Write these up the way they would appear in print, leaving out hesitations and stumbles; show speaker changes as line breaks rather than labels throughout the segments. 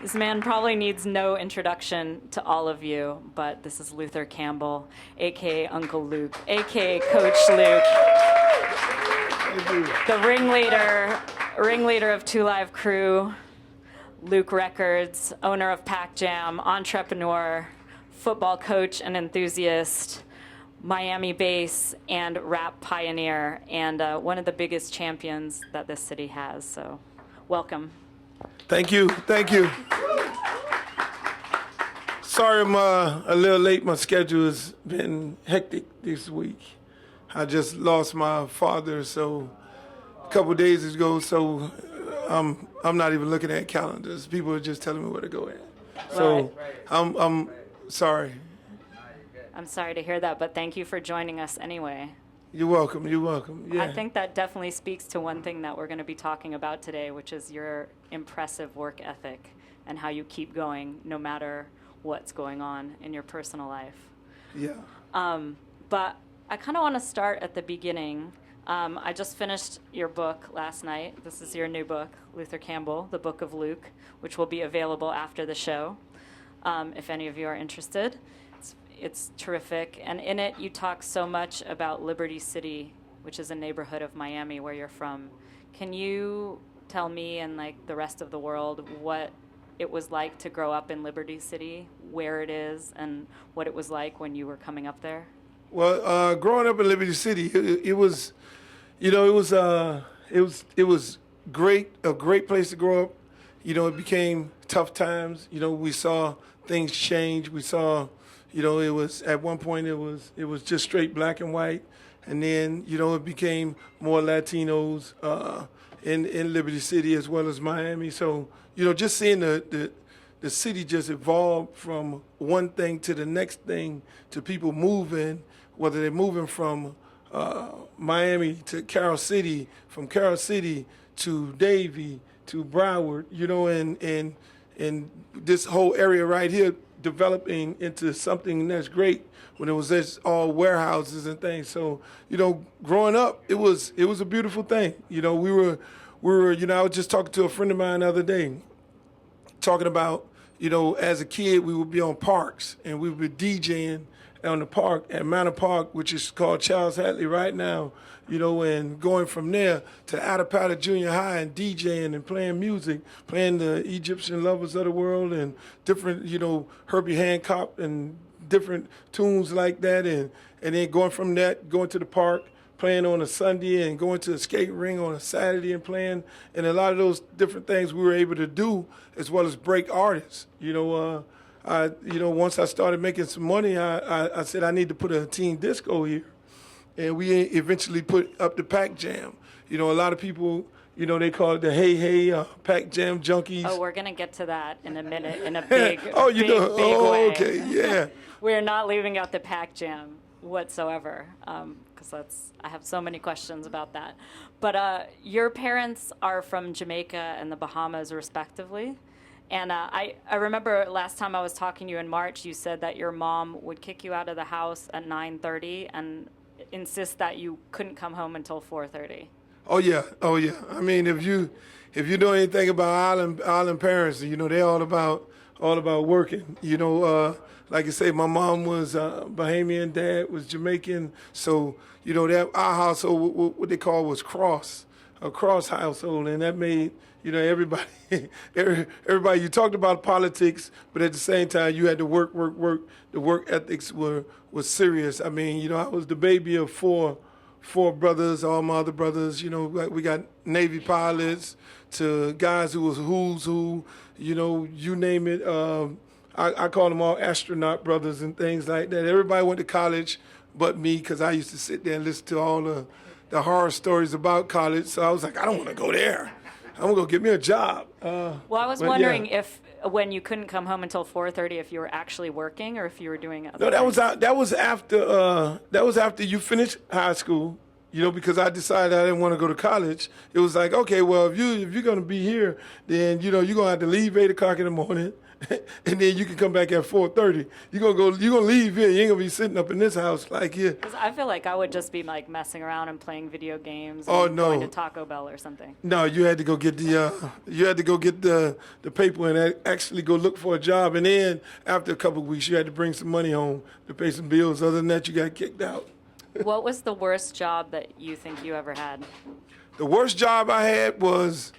This man probably needs no introduction to all of you, but this is Luther Campbell, aka Uncle Luke, aka Coach Luke, the ringleader of Two Live Crew, Luke Records, owner of Pac Jam, entrepreneur, football coach and enthusiast, Miami bass and rap pioneer, and one of the biggest champions that this city has. So, welcome.
Thank you. Sorry I'm a little late. My schedule has been hectic this week. I just lost my father a couple days ago, so I'm not even looking at calendars. People are just telling me where to go at. So I'm sorry.
I'm sorry to hear that, but thank you for joining us anyway.
You're welcome. Yeah.
I think that definitely speaks to one thing that we're going to be talking about today, which is your impressive work ethic and how you keep going no matter what's going on in your personal life.
Yeah.
But I kind of want to start at the beginning. I just finished your book last night. This is your new book, Luther Campbell, The Book of Luke, which will be available after the show, if any of you are interested. It's terrific. And in it, you talk so much about Liberty City, which is a neighborhood of Miami where you're from. Can you tell me and like the rest of the world what it was like to grow up in Liberty City, where it is, and what it was like when you were coming up there?
Well, growing up in Liberty City, it was great, a great place to grow up. You know, it became tough times. You know, we saw things change. We saw, it was at one point it was just straight black and white, and then it became more Latinos in Liberty City as well as Miami. So just seeing the city just evolve from one thing to the next thing, to people moving, whether they're moving from Miami to Carol City, from Carol City to Davie to Broward, and this whole area right here developing into something that's great when it was just all warehouses and things. So, growing up, it was a beautiful thing. We were, I was just talking to a friend of mine the other day, talking about, as a kid, we would be on parks and we would be DJing on the park at Manor Park, which is called Charles Hatley right now, and going from there to Attapata Junior High and DJing and playing music, playing the Egyptian Lovers of the World and different, Herbie Hancock and different tunes like that, and then going from that, going to the park, playing on a Sunday and going to a skate ring on a Saturday and playing, and a lot of those different things we were able to do, as well as break artists. Once I started making some money, I said I need to put a teen disco here. And we eventually put up the Pac Jam. A lot of people, they call it the Hey Pac Jam junkies.
Oh, we're going to get to that in a minute in a big, big
way.
Okay,
yeah.
We're not leaving out the Pac Jam whatsoever, because I have so many questions about that. But your parents are from Jamaica and the Bahamas, respectively. And I remember last time I was talking to you in March, you said that your mom would kick you out of the house at 9:30 and insist that you couldn't come home until 4:30.
Oh yeah. I mean, if you know anything about island parents, they're all about working. Like I say, my mom was Bahamian, dad was Jamaican, so that our household, what they call was a cross household, and that made everybody you talked about politics, but at the same time you had to work. The work ethics was serious. I mean, I was the baby of four brothers, all my other brothers. We got Navy pilots to guys who was who's who. You name it. I call them all astronaut brothers and things like that. Everybody went to college but me, because I used to sit there and listen to all the horror stories about college. So I was like, I don't want to go there. I'm going to go get me a job.
Well, I was wondering if when you couldn't come home until 4:30, if you were actually working or if you were doing other things.
That was after you finished high school, because I decided I didn't want to go to college. It was like, okay, well, if you're going to be here, then, you're going to have to leave 8 o'clock in the morning and then you can come back at 4:30. You're gonna leave here. You ain't gonna be sitting up in this house like here.
'Cause I feel like I would just be like messing around and playing video games and
Oh, no.
going to Taco Bell or something.
No, you had to go get the paper and actually go look for a job. And then after a couple of weeks, you had to bring some money home to pay some bills. Other than that, you got kicked out.
What was the worst job that you think you ever had?
The worst job I had was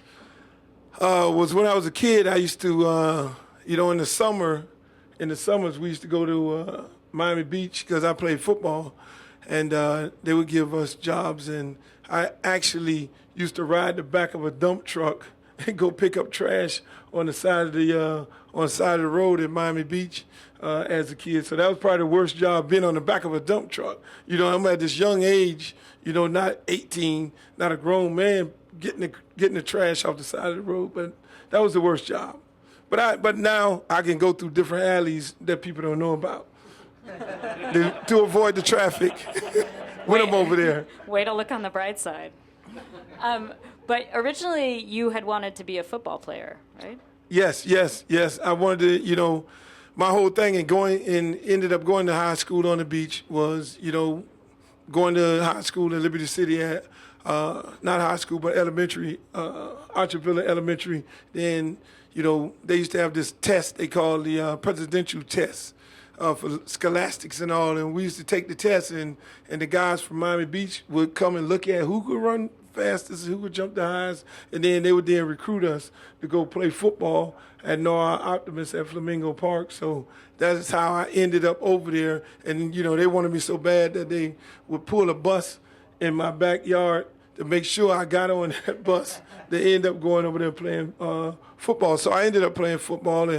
when I was a kid. I used to, in the summers we used to go to Miami Beach because I played football, and they would give us jobs. And I actually used to ride the back of a dump truck and go pick up trash on the side of the road at Miami Beach as a kid. So that was probably the worst job, being on the back of a dump truck. I'm at this young age, not 18, not a grown man, getting the trash off the side of the road. But that was the worst job. But now I can go through different alleys that people don't know about to avoid the traffic when I'm over there.
Way to look on the bright side. But originally you had wanted to be a football player, right?
Yes. I wanted to, my whole thing and ended up going to high school on the beach was, going to high school in Liberty City at, not high school, but elementary, Archerville Elementary. Then, they used to have this test they call the presidential test for scholastics and all. And we used to take the test, and the guys from Miami Beach would come and look at who could run fastest, who could jump the highest, and then they would then recruit us to go play football at Noah Optimus at Flamingo Park. So that's how I ended up over there. And, they wanted me so bad that they would pull a bus in my backyard to make sure I got on that bus. They end up going over there playing football. So I ended up playing football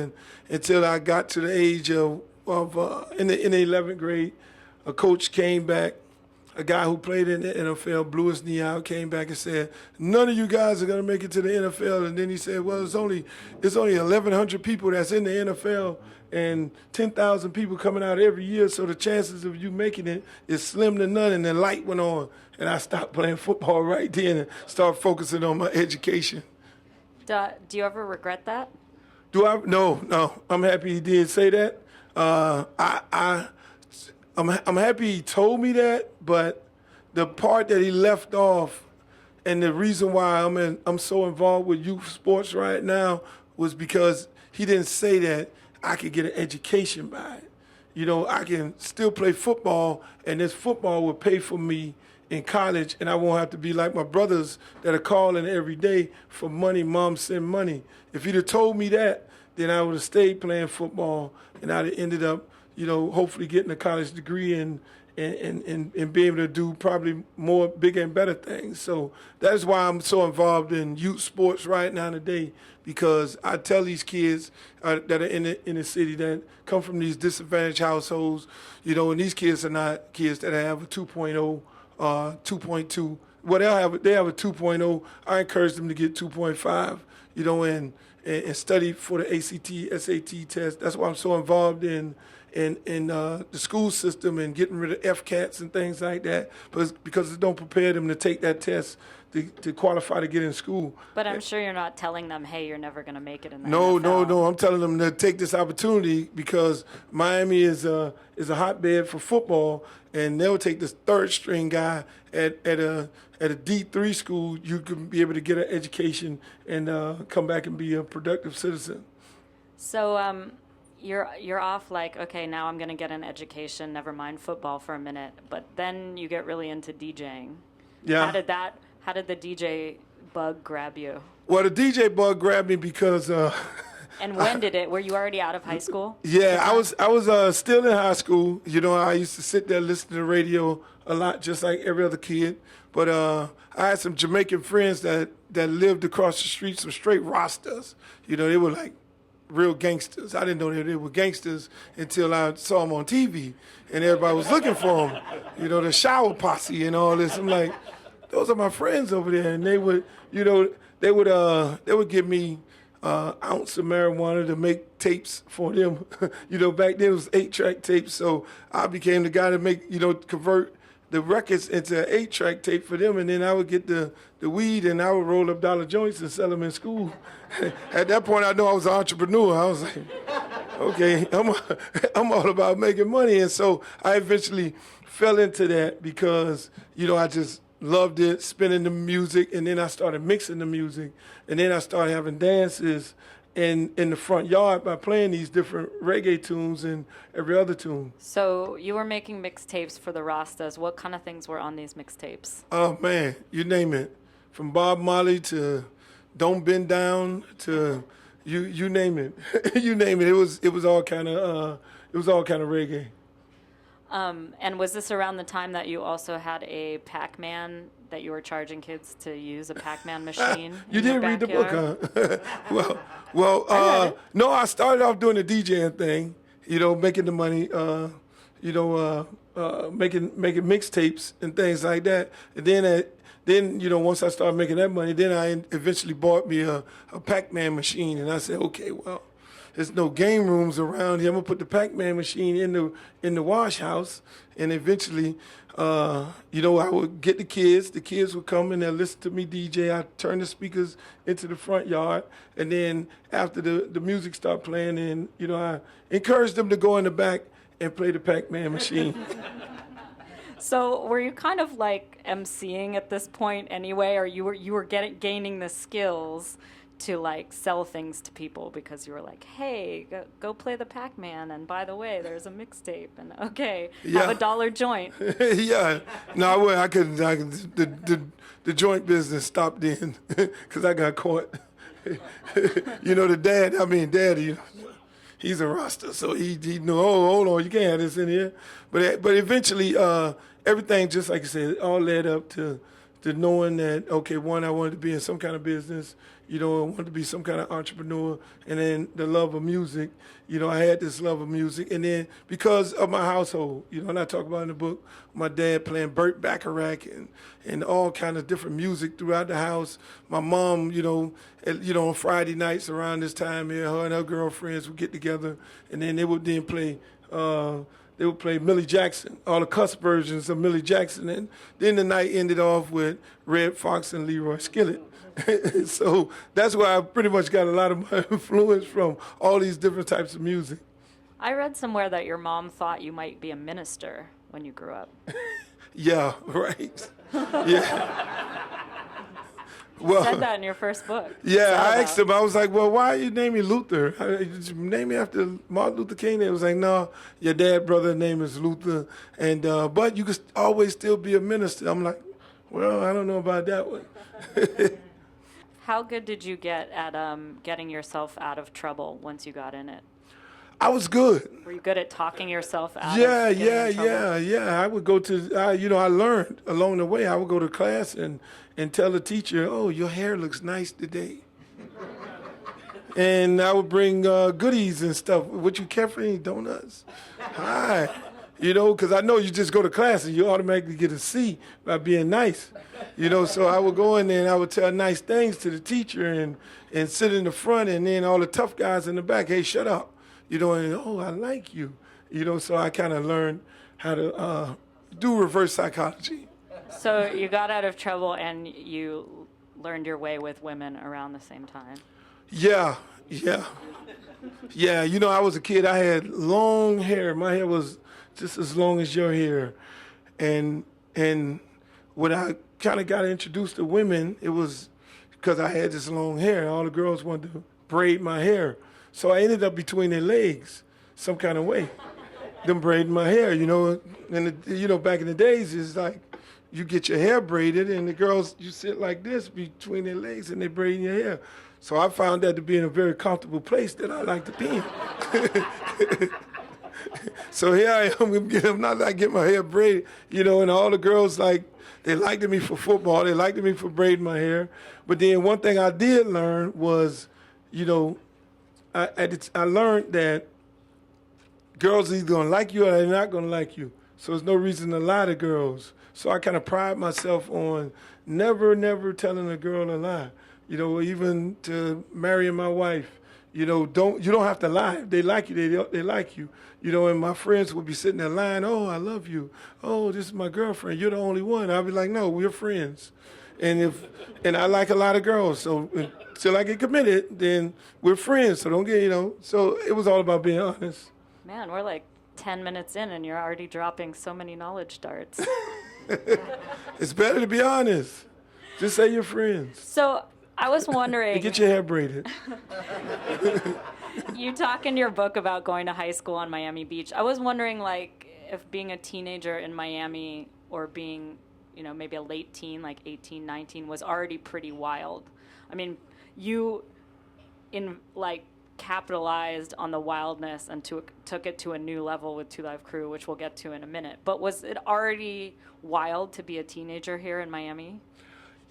until I got to the age of in the 11th grade. A coach came back. A guy who played in the NFL blew his knee out, came back and said, "None of you guys are going to make it to the NFL." And then he said, "Well, it's only 1,100 people that's in the NFL and 10,000 people coming out every year, so the chances of you making it is slim to none." And the light went on, and I stopped playing football right then and started focusing on my education.
Do you ever regret that?
Do I? No. I'm happy he did say that. I'm happy he told me that, but the part that he left off, and the reason why I'm so involved with youth sports right now, was because he didn't say that I could get an education by it. I can still play football, and this football will pay for me in college, and I won't have to be like my brothers that are calling every day for money. Mom, send money. If he'd have told me that, then I would have stayed playing football, and I'd have ended up, hopefully getting a college degree and be able to do probably more bigger and better things. So that's why I'm so involved in youth sports right now today, because I tell these kids that are in the city that come from these disadvantaged households, and these kids are not kids that have a 2.0, 2.2. Well, they have a 2.0. I encourage them to get 2.5, and study for the ACT, SAT test. That's why I'm so involved in the school system and getting rid of FCATs and things like that, because it don't prepare them to take that test to qualify to get in school.
But I'm sure you're not telling them, hey, you're never going to make it in the
No.
NFL.
I'm telling them to take this opportunity because Miami is a hotbed for football, and they'll take this third string guy at a D3 school. You can be able to get an education and come back and be a productive citizen.
So you're off like, okay, now I'm going to get an education, never mind football for a minute, but then you get really into DJing.
Yeah.
How did the DJ bug grab you?
Well, the DJ bug grabbed me because
and when did it? Were you already out of high school?
Yeah, I was still in high school. I used to sit there listening to the radio a lot, just like every other kid. But I had some Jamaican friends that lived across the street, some straight Rastas. They were like real gangsters. I didn't know they were gangsters until I saw them on TV, and everybody was looking for them. The shower posse and all this. I'm like, those are my friends over there, and they would give me ounce of marijuana to make tapes for them. Back then it was 8-track tapes, so I became the guy to make, convert the records into an 8-track tape for them, and then I would get the weed and I would roll up dollar joints and sell them in school. At that point, I knew I was an entrepreneur. I was like, okay, I'm all about making money. And so I eventually fell into that because, I just loved it, spinning the music, and then I started mixing the music, and then I started having dances in the front yard by playing these different reggae tunes and every other tune.
So you were making mixtapes for the Rastas. What kind of things were on these mixtapes?
Oh, man, you name it. From Bob Marley to Don't Bend Down to you name it. You name it. It was all kind of reggae.
And was this around the time that you also had a Pac-Man that you were charging kids to use, a Pac-Man machine?
You did read the book, huh? No, I started off doing the DJing thing, making the money, making mixtapes and things like that. And then once I started making that money, then I eventually bought me a Pac-Man machine, and I said, okay, well, there's no game rooms around here. I'm gonna put the Pac-Man machine in the wash house, and eventually, I would get the kids. The kids would come and they'll listen to me DJ. I turn the speakers into the front yard, and then after the music started playing, and I encouraged them to go in the back and play the Pac-Man machine.
So were you kind of like emceeing at this point anyway, or you were gaining the skills to like sell things to people because you were like, hey, go play the Pac-Man, and by the way, there's a mixtape, and okay, have a dollar joint.
Yeah, no, I couldn't. The joint business stopped then because I got caught. Daddy, he's a Rasta, so he knew. Oh, hold on, you can't have this in here. But eventually, everything, just like I said, all led up to knowing that, okay, one, I wanted to be in some kind of business, I wanted to be some kind of entrepreneur, and then the love of music, I had this love of music, and then because of my household, and I talk about in the book, my dad playing Burt Bacharach and all kind of different music throughout the house. My mom, on Friday nights around this time here, her and her girlfriends would get together, and then they would then play Millie Jackson, all the cuss versions of Millie Jackson. And then the night ended off with Red Fox and Leroy Skillet. So that's where I pretty much got a lot of my influence from, all these different types of music.
I read somewhere that your mom thought you might be a minister when you grew up.
Yeah, right. Yeah.
You said that in your first book.
Yeah, I asked him, I was like, well, why you name me Luther? Did you name me after Martin Luther King? They was like, no, your dad brother's name is Luther, and but you could always still be a minister. I'm like, well, I don't know about that one.
How good did you get at getting yourself out of trouble once you got in it?
I was good.
Were you good at talking yourself out?
Yeah,
of getting in trouble?
yeah. I would go to, I learned along the way. I would go to class and tell the teacher, oh, your hair looks nice today. And I would bring goodies and stuff. Would you care for any donuts? Hi. Because I know you just go to class and you automatically get a C by being nice. So I would go in there and I would tell nice things to the teacher and sit in the front, and then all the tough guys in the back, hey, shut up. And oh, I like you. So I kind of learned how to do reverse psychology.
So you got out of trouble and you learned your way with women around the same time.
Yeah. I was a kid. I had long hair. My hair was just as long as your hair. And when I kind of got introduced to women, it was because I had this long hair. All the girls wanted to braid my hair. So I ended up between their legs some kind of way. Them braiding my hair, And, back in the days, it's like you get your hair braided and the girls, you sit like this between their legs and they braid your hair. So I found that to be in a very comfortable place that I like to be in. So here I am, I'm not like getting my hair braided, and all the girls, like, they liked me for football, they liked me for braiding my hair. But then one thing I did learn was, I learned that girls are either going to like you or they're not going to like you. So there's no reason to lie to girls. So I kind of pride myself on never telling a girl a lie. Even to marrying my wife, You don't have to lie. If they like you, they like you. And my friends would be sitting there lying, oh, I love you. Oh, this is my girlfriend. You're the only one. I'll be like, no, we're friends. And I like a lot of girls, so until I get committed, then we're friends. So don't get, so it was all about being honest.
Man, we're like 10 minutes in and you're already dropping so many knowledge darts.
It's better to be honest. Just say you're friends.
So I was wondering.
And get your hair braided.
You talk in your book about going to high school on Miami Beach. I was wondering, like, if being a teenager in Miami or being, maybe a late teen, like 18, 19, was already pretty wild. I mean, you, capitalized on the wildness and took it to a new level with Two Live Crew, which we'll get to in a minute. But was it already wild to be a teenager here in Miami?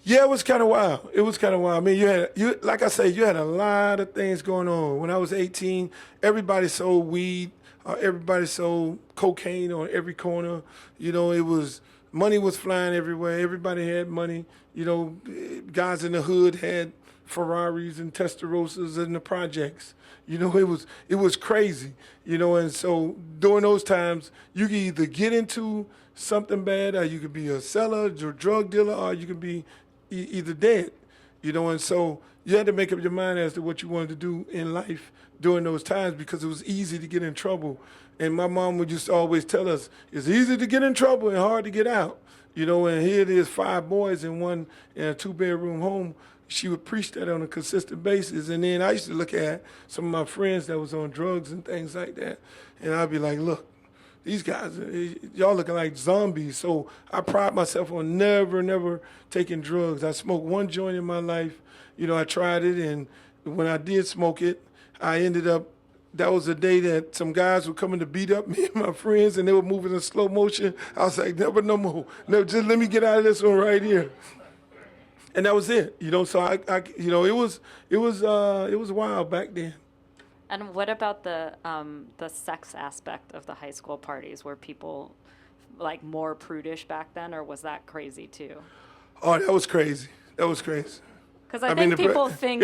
Yeah, it was kind of wild. I mean, like I said, you had a lot of things going on. When I was 18, everybody sold weed. Everybody sold cocaine on every corner. Money was flying everywhere. Everybody had money. Guys in the hood had Ferraris and Testarossas in the projects. It was crazy. And so during those times, you could either get into something bad, or you could be a seller, or drug dealer, or you could be either dead. And so you had to make up your mind as to what you wanted to do in life during those times, because it was easy to get in trouble. And my mom would just always tell us, it's easy to get in trouble and hard to get out. And here it is, 5 boys in a 2-bedroom home. She would preach that on a consistent basis. And then I used to look at some of my friends that was on drugs and things like that. And I'd be like, look, these guys, y'all looking like zombies. So I pride myself on never taking drugs. I smoked 1 joint in my life. I tried it. And when I did smoke it, I ended up, that was the day that some guys were coming to beat up me and my friends, and they were moving in slow motion. I was like, never no more. No, just let me get out of this one right here. And that was it. So it was wild back then.
And what about the sex aspect of the high school parties? Were people more prudish back then, or was that crazy too?
Oh, that was crazy.
Because I think people think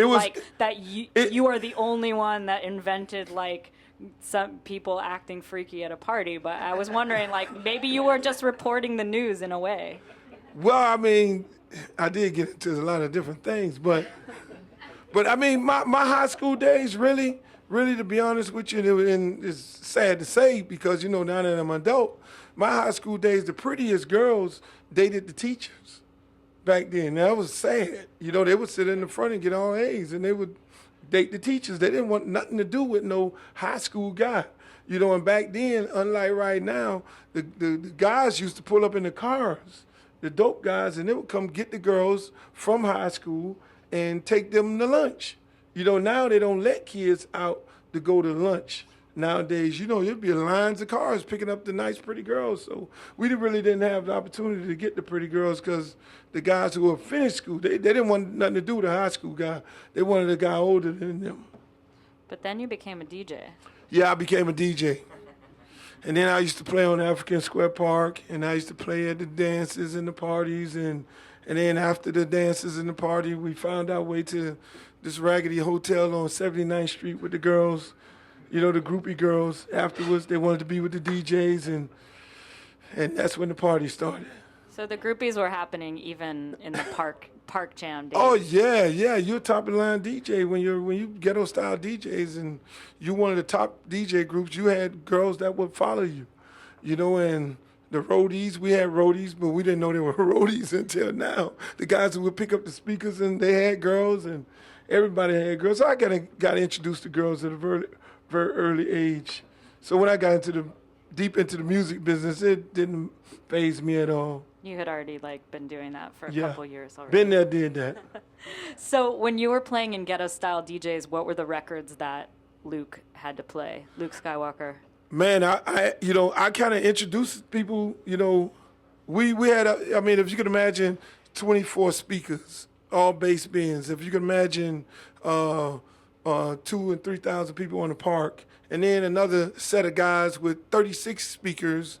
that you are the only one that invented some people acting freaky at a party. But I was wondering, maybe you were just reporting the news in a way.
Well, I mean, I did get into a lot of different things, but I mean, my high school days really, to be honest with you, and it's sad to say because now that I'm an adult, my high school days, the prettiest girls dated the teachers. Back then, that was sad. They would sit in the front and get all A's, and they would date the teachers. They didn't want nothing to do with no high school guy. And back then, unlike right now, the guys used to pull up in the cars, the dope guys, and they would come get the girls from high school and take them to lunch. Now they don't let kids out to go to lunch. Nowadays, there'd be lines of cars picking up the nice, pretty girls. So we really didn't have the opportunity to get the pretty girls because the guys who were finished school, they didn't want nothing to do with a high school guy. They wanted a guy older than them.
But then you became a DJ.
Yeah, I became a DJ. And then I used to play on African Square Park, and I used to play at the dances and the parties. And then after the dances and the party, we found our way to this raggedy hotel on 79th Street with the girls. The groupie girls. Afterwards, they wanted to be with the DJs, and that's when the party started.
So the groupies were happening even in the Pac Jam days.
Oh yeah. You're a top of the line DJ when you ghetto style DJs, and you one of the top DJ groups. You had girls that would follow you, and the roadies. We had roadies, but we didn't know they were roadies until now. The guys who would pick up the speakers, and they had girls, and everybody had girls. So I got introduced to girls at a very early age. So when I got deep into the music business, it didn't faze me at all.
You had already been doing that for a couple years already.
Been there, did that.
So when you were playing in ghetto style DJs, what were the records that Luke had to play? Luke Skywalker.
Man, I kind of introduced people. We had if you could imagine 24 speakers, all bass bands. If you could imagine 2,000 and 3,000 people on the park, and then another set of guys with 36 speakers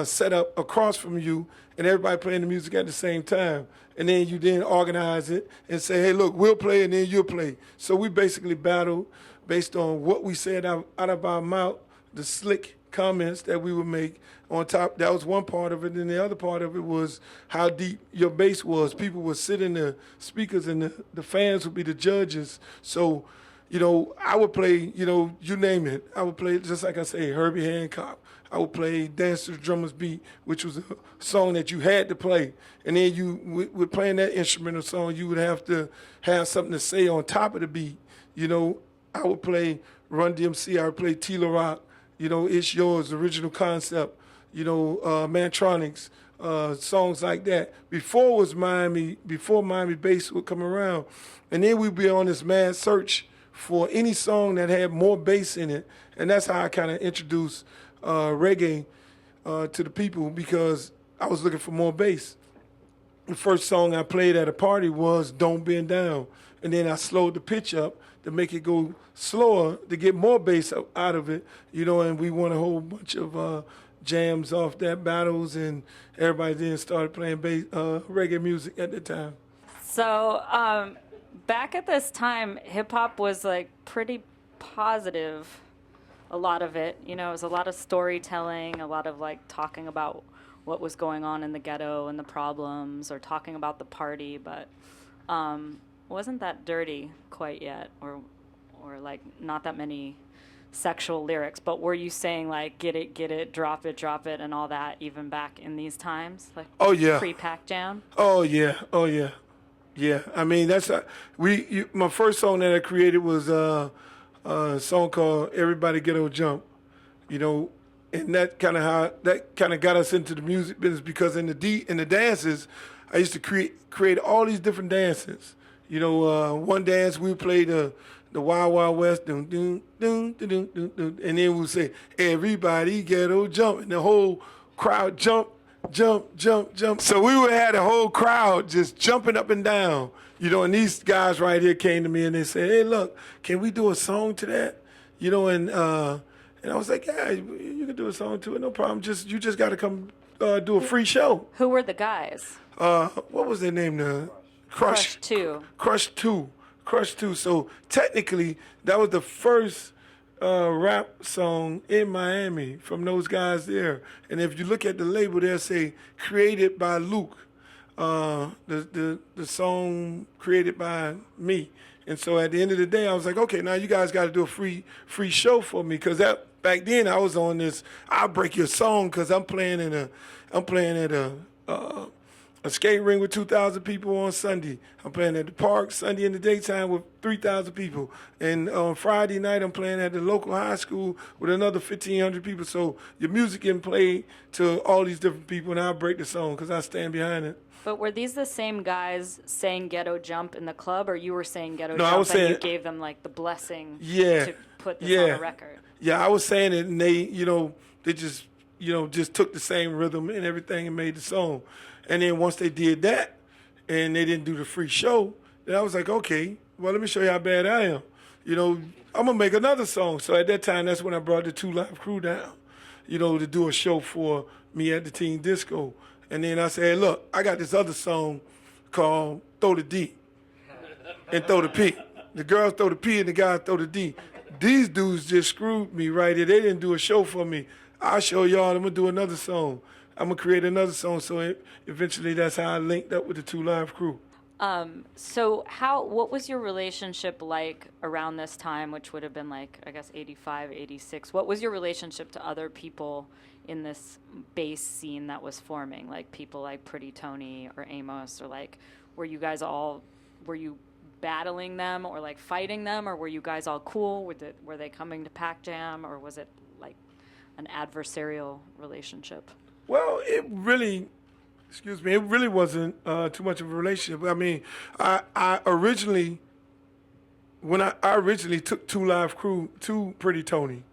set up across from you, and everybody playing the music at the same time. And then you organize it and say, hey, look, we'll play and then you'll play. So we basically battled. based on what we said out of our mouth, the slick comments that we would make on top. That was one part of it. And the other part of it was how deep your bass was. People would sit in the speakers and the fans would be the judges. So, you know, I would play, you know, you name it. I would play, just like I say, Herbie Hancock. I would play Dance to the Drummer's Beat, which was a song that you had to play. And then you, with playing that instrumental song, you would have to have something to say on top of the beat. You know, I would play Run DMC. I would play Tila Rock. You know, It's Yours, original concept. You know, Mantronics, songs like that. Before Miami bass would come around. And then we'd be on this mad search for any song that had more bass in it. And that's how I kind of introduced reggae to the people, because I was looking for more bass. The first song I played at a party was Don't Bend Down. And then I slowed the pitch up to make it go slower to get more bass out of it, you know, and we won a whole bunch of jams off that, battles, and everybody then started playing reggae music at the time.
So back at this time, hip-hop was like pretty positive, a lot of it. You know, it was a lot of storytelling, a lot of like talking about what was going on in the ghetto and the problems, or talking about the party, but wasn't that dirty quite yet, or like not that many sexual lyrics. But were you saying like get it, drop it, and all that even back in these times, like pre-Pac Jam?
Oh yeah. I mean, that's my first song that I created was a song called Everybody Ghetto Jump, you know, and that kind of got us into the music business, because in the dances, I used to create all these different dances. You know, one dance we played the Wild Wild West, dun, dun, dun, dun, dun, dun, dun, and then we'll say, everybody ghetto jump, and the whole crowd jump. So we would have the whole crowd just jumping up and down, you know, and these guys right here came to me and they said, hey, look, can we do a song to that? You know, and I was like, yeah, you can do a song to it, no problem. You just got to come do a free show.
Who were the guys?
What was their name? Crush 2. Crush 2. So technically, that was the first rap song in Miami from those guys there. And if you look at the label, they'll say created by Luke. The song created by me. And so at the end of the day, I was like, okay, now you guys got to do a free show for me, because back then I was on this. I'll break your song, because I'm playing at a skate ring with 2,000 people on Sunday. I'm playing at the park Sunday in the daytime with 3,000 people. And on Friday night, I'm playing at the local high school with another 1,500 people. So your music getting played to all these different people, and I'll break the song because I stand behind it.
But were these the same guys saying Ghetto Jump in the club, or you were saying Ghetto
No,
Jump
I was saying,
you gave them like the blessing
to
put this on a record?
Yeah, I was saying it, and they just took the same rhythm and everything and made the song. And then once they did that, and they didn't do the free show, then I was like, okay, well, let me show you how bad I am. You know, I'm going to make another song. So at that time, that's when I brought the 2 Live Crew down, you know, to do a show for me at the Teen Disco. And then I said, hey, look, I got this other song called Throw the D and Throw the P. The girls throw the P and the guys throw the D. These dudes just screwed me right here. They didn't do a show for me. I'll show y'all. I'm going to do another song. I'm going to create another song. So eventually that's how I linked up with the 2 Live Crew.
So what was your relationship like around this time, which would have been like, I guess, 85, 86? What was your relationship to other people in this bass scene that was forming? Like people like Pretty Tony or Amos, or like, were you battling them or like fighting them, or were you guys all cool? Were they coming to Pac Jam, or was it like an adversarial relationship?
Well, it really wasn't too much of a relationship. I mean, I originally took 2 Live Crew to Pretty Tony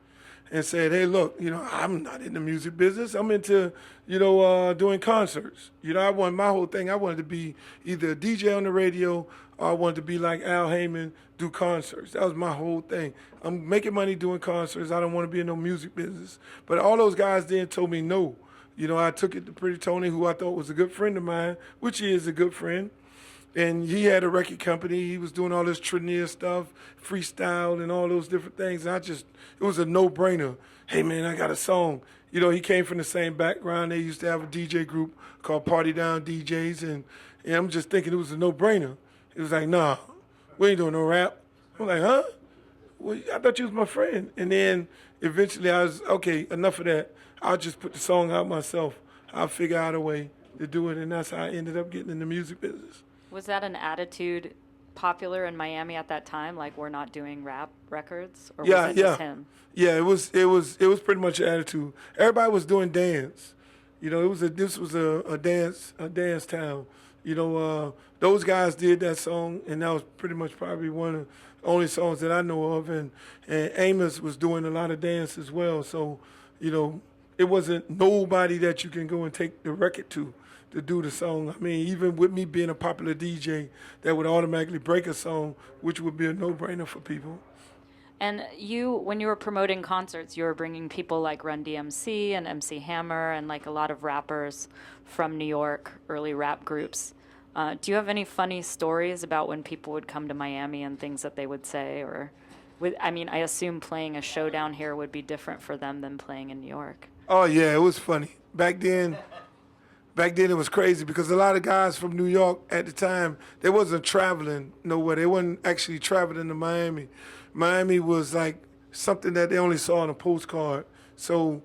and said, hey, look, you know, I'm not in the music business. I'm into, you know, doing concerts. You know, my whole thing, I wanted to be either a DJ on the radio, or I wanted to be like Al Heyman, do concerts. That was my whole thing. I'm making money doing concerts. I don't want to be in no music business. But all those guys then told me no. You know, I took it to Pretty Tony, who I thought was a good friend of mine, which he is a good friend. And he had a record company. He was doing all this Trinier stuff, freestyle, and all those different things. And it was a no-brainer. Hey, man, I got a song. You know, he came from the same background. They used to have a DJ group called Party Down DJs. And I'm just thinking it was a no-brainer. It was like, nah, we ain't doing no rap. I'm like, huh? Well, I thought you was my friend. And then eventually I was, okay, enough of that. I'll just put the song out myself. I'll figure out a way to do it. And that's how I ended up getting in the music business.
Was that an attitude popular in Miami at that time? Like, we're not doing rap records? Or was it just him?
Yeah, it was pretty much an attitude. Everybody was doing dance. You know, this was a dance town. You know, those guys did that song, and that was pretty much probably one of the only songs that I know of. And Amos was doing a lot of dance as well. So, you know, it wasn't nobody that you can go and take the record to do the song. I mean, even with me being a popular DJ, that would automatically break a song, which would be a no-brainer for people.
And when you were promoting concerts, you were bringing people like Run DMC and MC Hammer and like a lot of rappers from New York, early rap groups. Do you have any funny stories about when people would come to Miami and things that they would say? Or, I assume playing a show down here would be different for them than playing in New York.
Oh, yeah, it was funny. Back then it was crazy because a lot of guys from New York at the time, they wasn't traveling nowhere. They wasn't actually traveling to Miami. Miami was like something that they only saw on a postcard. So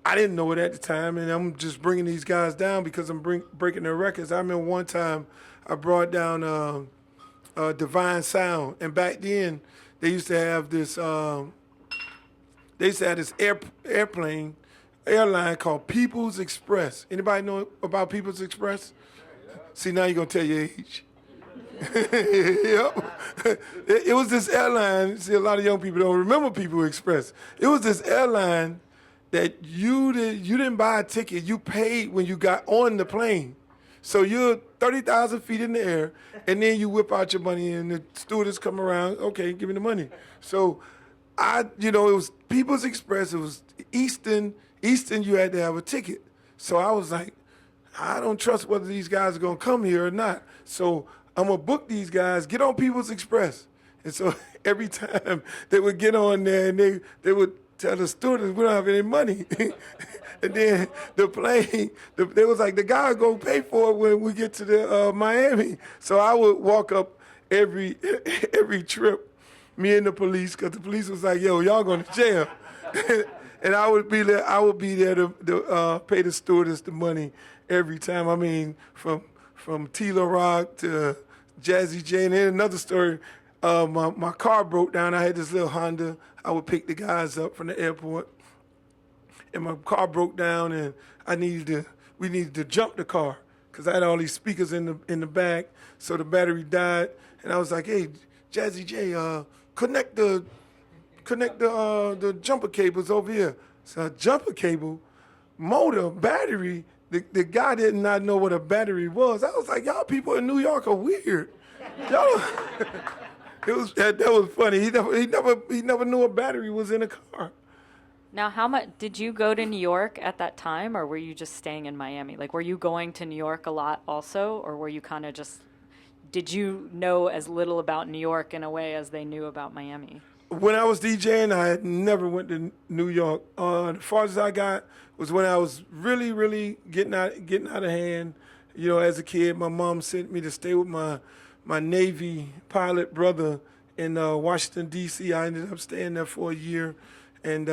I didn't know it at the time, and I'm just bringing these guys down because I'm breaking their records. I remember one time I brought down Divine Sound, and back then they used to have this airline called People's Express. Anybody know about People's Express? See, now you're going to tell your age. Yep. It was this airline. See, a lot of young people don't remember People's Express. It was this airline that you didn't buy a ticket. You paid when you got on the plane. So you're 30,000 feet in the air, and then you whip out your money, and the stewardess come around, okay, give me the money. So it was People's Express. It was Eastern, you had to have a ticket. So I was like, I don't trust whether these guys are going to come here or not. So I'm going to book these guys, get on People's Express. And so every time they would get on there, and they would tell the stewardess, we don't have any money. And then the plane, they was like, the guy will go pay for it when we get to the Miami. So I would walk up every trip, me and the police, because the police was like, yo, y'all going to jail. And I would be there to pay the stewardess the money every time. I mean, from Tila Rock to Jazzy J. And then another story, my car broke down. I had this little Honda. I would pick the guys up from the airport. And my car broke down, and we needed to jump the car because I had all these speakers in the back. So the battery died, and I was like, "Hey, Jazzy J, connect the jumper cables over here." So a jumper cable, motor, battery. The guy did not know what a battery was. I was like, "Y'all people in New York are weird." Y'all, that was funny. He never knew a battery was in a car.
Now, how much did you go to New York at that time, or were you just staying in Miami? Like, were you going to New York a lot also, or were you kind of did you know as little about New York in a way as they knew about Miami?
When I was DJing, I had never went to New York. The farthest I got was when I was really, really getting out of hand. You know, as a kid, my mom sent me to stay with my Navy pilot brother in Washington, D.C. I ended up staying there for a year, and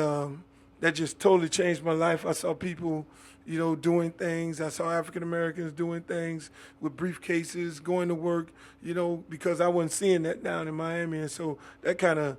that just totally changed my life. I saw people, doing things. I saw African Americans doing things with briefcases, going to work, because I wasn't seeing that down in Miami. And so that kind of,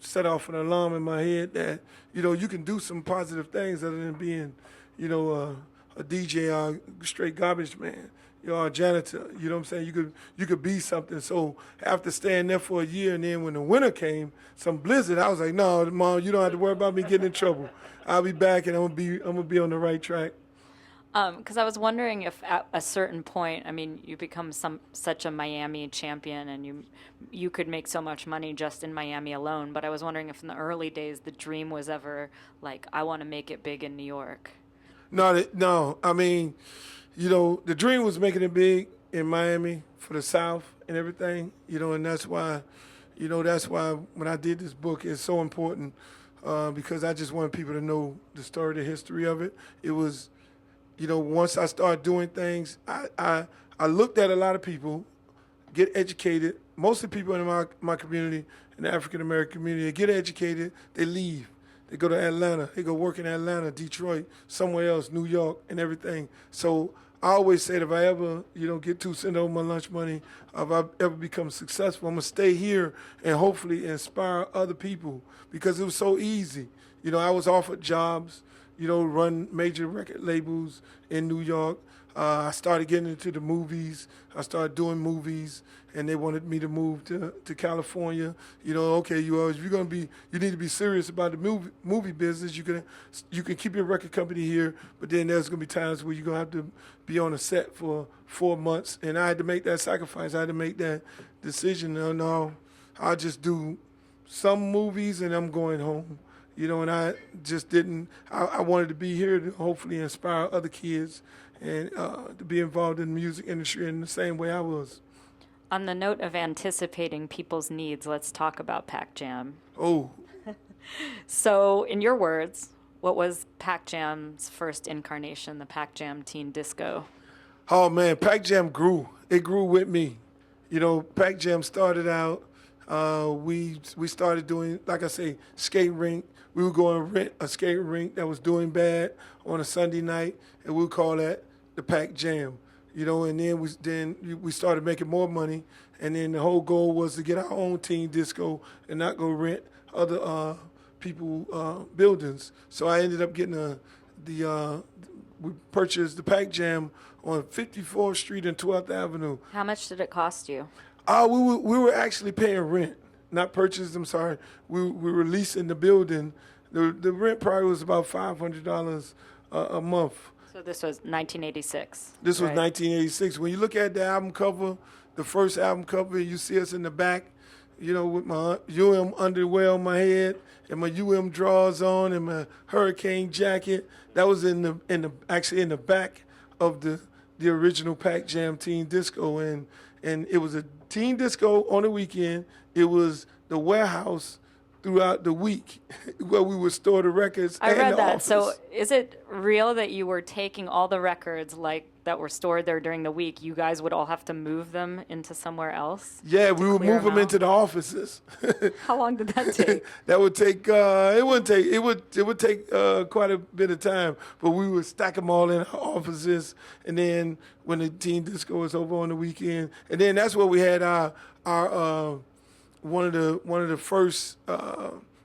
set off an alarm in my head that, you can do some positive things other than being, a DJ or a straight garbage man. A janitor, you know what I'm saying? You could be something. So after staying there for a year, and then when the winter came, some blizzard, I was like, no, Mom, you don't have to worry about me getting in trouble. I'll be back, and I'm gonna be on the right track.
Because I was wondering if at a certain point, you become such a Miami champion, and you could make so much money just in Miami alone. But I was wondering if in the early days the dream was ever like, I want to make it big in New York.
No. The dream was making it big in Miami for the South and everything, and that's why when I did this book, it's so important because I just wanted people to know the story, the history of it. It was, once I started doing things, I looked at a lot of people get educated. Most of the people in my community, in the African American community, they get educated, they leave. They go to Atlanta, they go work in Atlanta, Detroit, somewhere else, New York, and everything. So I always said if I ever, get $2 over my lunch money, if I ever become successful, I'm going to stay here and hopefully inspire other people because it was so easy. I was offered jobs, run major record labels in New York. I started getting into the movies. I started doing movies, and they wanted me to move to California. Okay, if you're gonna you need to be serious about the movie business. You can keep your record company here, but then there's gonna be times where you're gonna have to be on a set for 4 months. And I had to make that sacrifice. I had to make that decision. No, I'll just do some movies, and I'm going home. And I just didn't. I wanted to be here to hopefully inspire other kids and to be involved in the music industry in the same way I was.
On the note of anticipating people's needs, let's talk about Pac Jam.
Oh.
So, in your words, what was Pac Jam's first incarnation, the Pac Jam teen disco?
Oh, man, Pac Jam grew. It grew with me. Pac Jam started out, we started doing, like I say, skate rink. We would go and rent a skate rink that was doing bad on a Sunday night, and we would call that the Pac Jam. And then we started making more money, and then the whole goal was to get our own teen disco and not go rent other people buildings. So I ended up getting we purchased the Pac Jam on 54th Street and 12th Avenue.
How much did it cost you?
We were actually paying rent, not purchased. I'm sorry. We were leasing the building. The rent probably was about $500 a month.
So this was 1986.
This was
right?
1986. When you look at the album cover, the first album cover, you see us in the back, with my underwear on my head and my drawers on and my hurricane jacket. That was actually in the back of the original Pac Jam Teen Disco, and it was a teen disco on the weekend. It was the warehouse throughout the week where we would store the records.
I read that.
Office.
So is it real that you were taking all the records that were stored there during the week? You guys would all have to move them into somewhere else?
Yeah, we would move them into the offices.
How long did that take?
That would take. It would take quite a bit of time, but we would stack them all in our offices, and then when the teen disco was over on the weekend, and then that's where we had our one of the first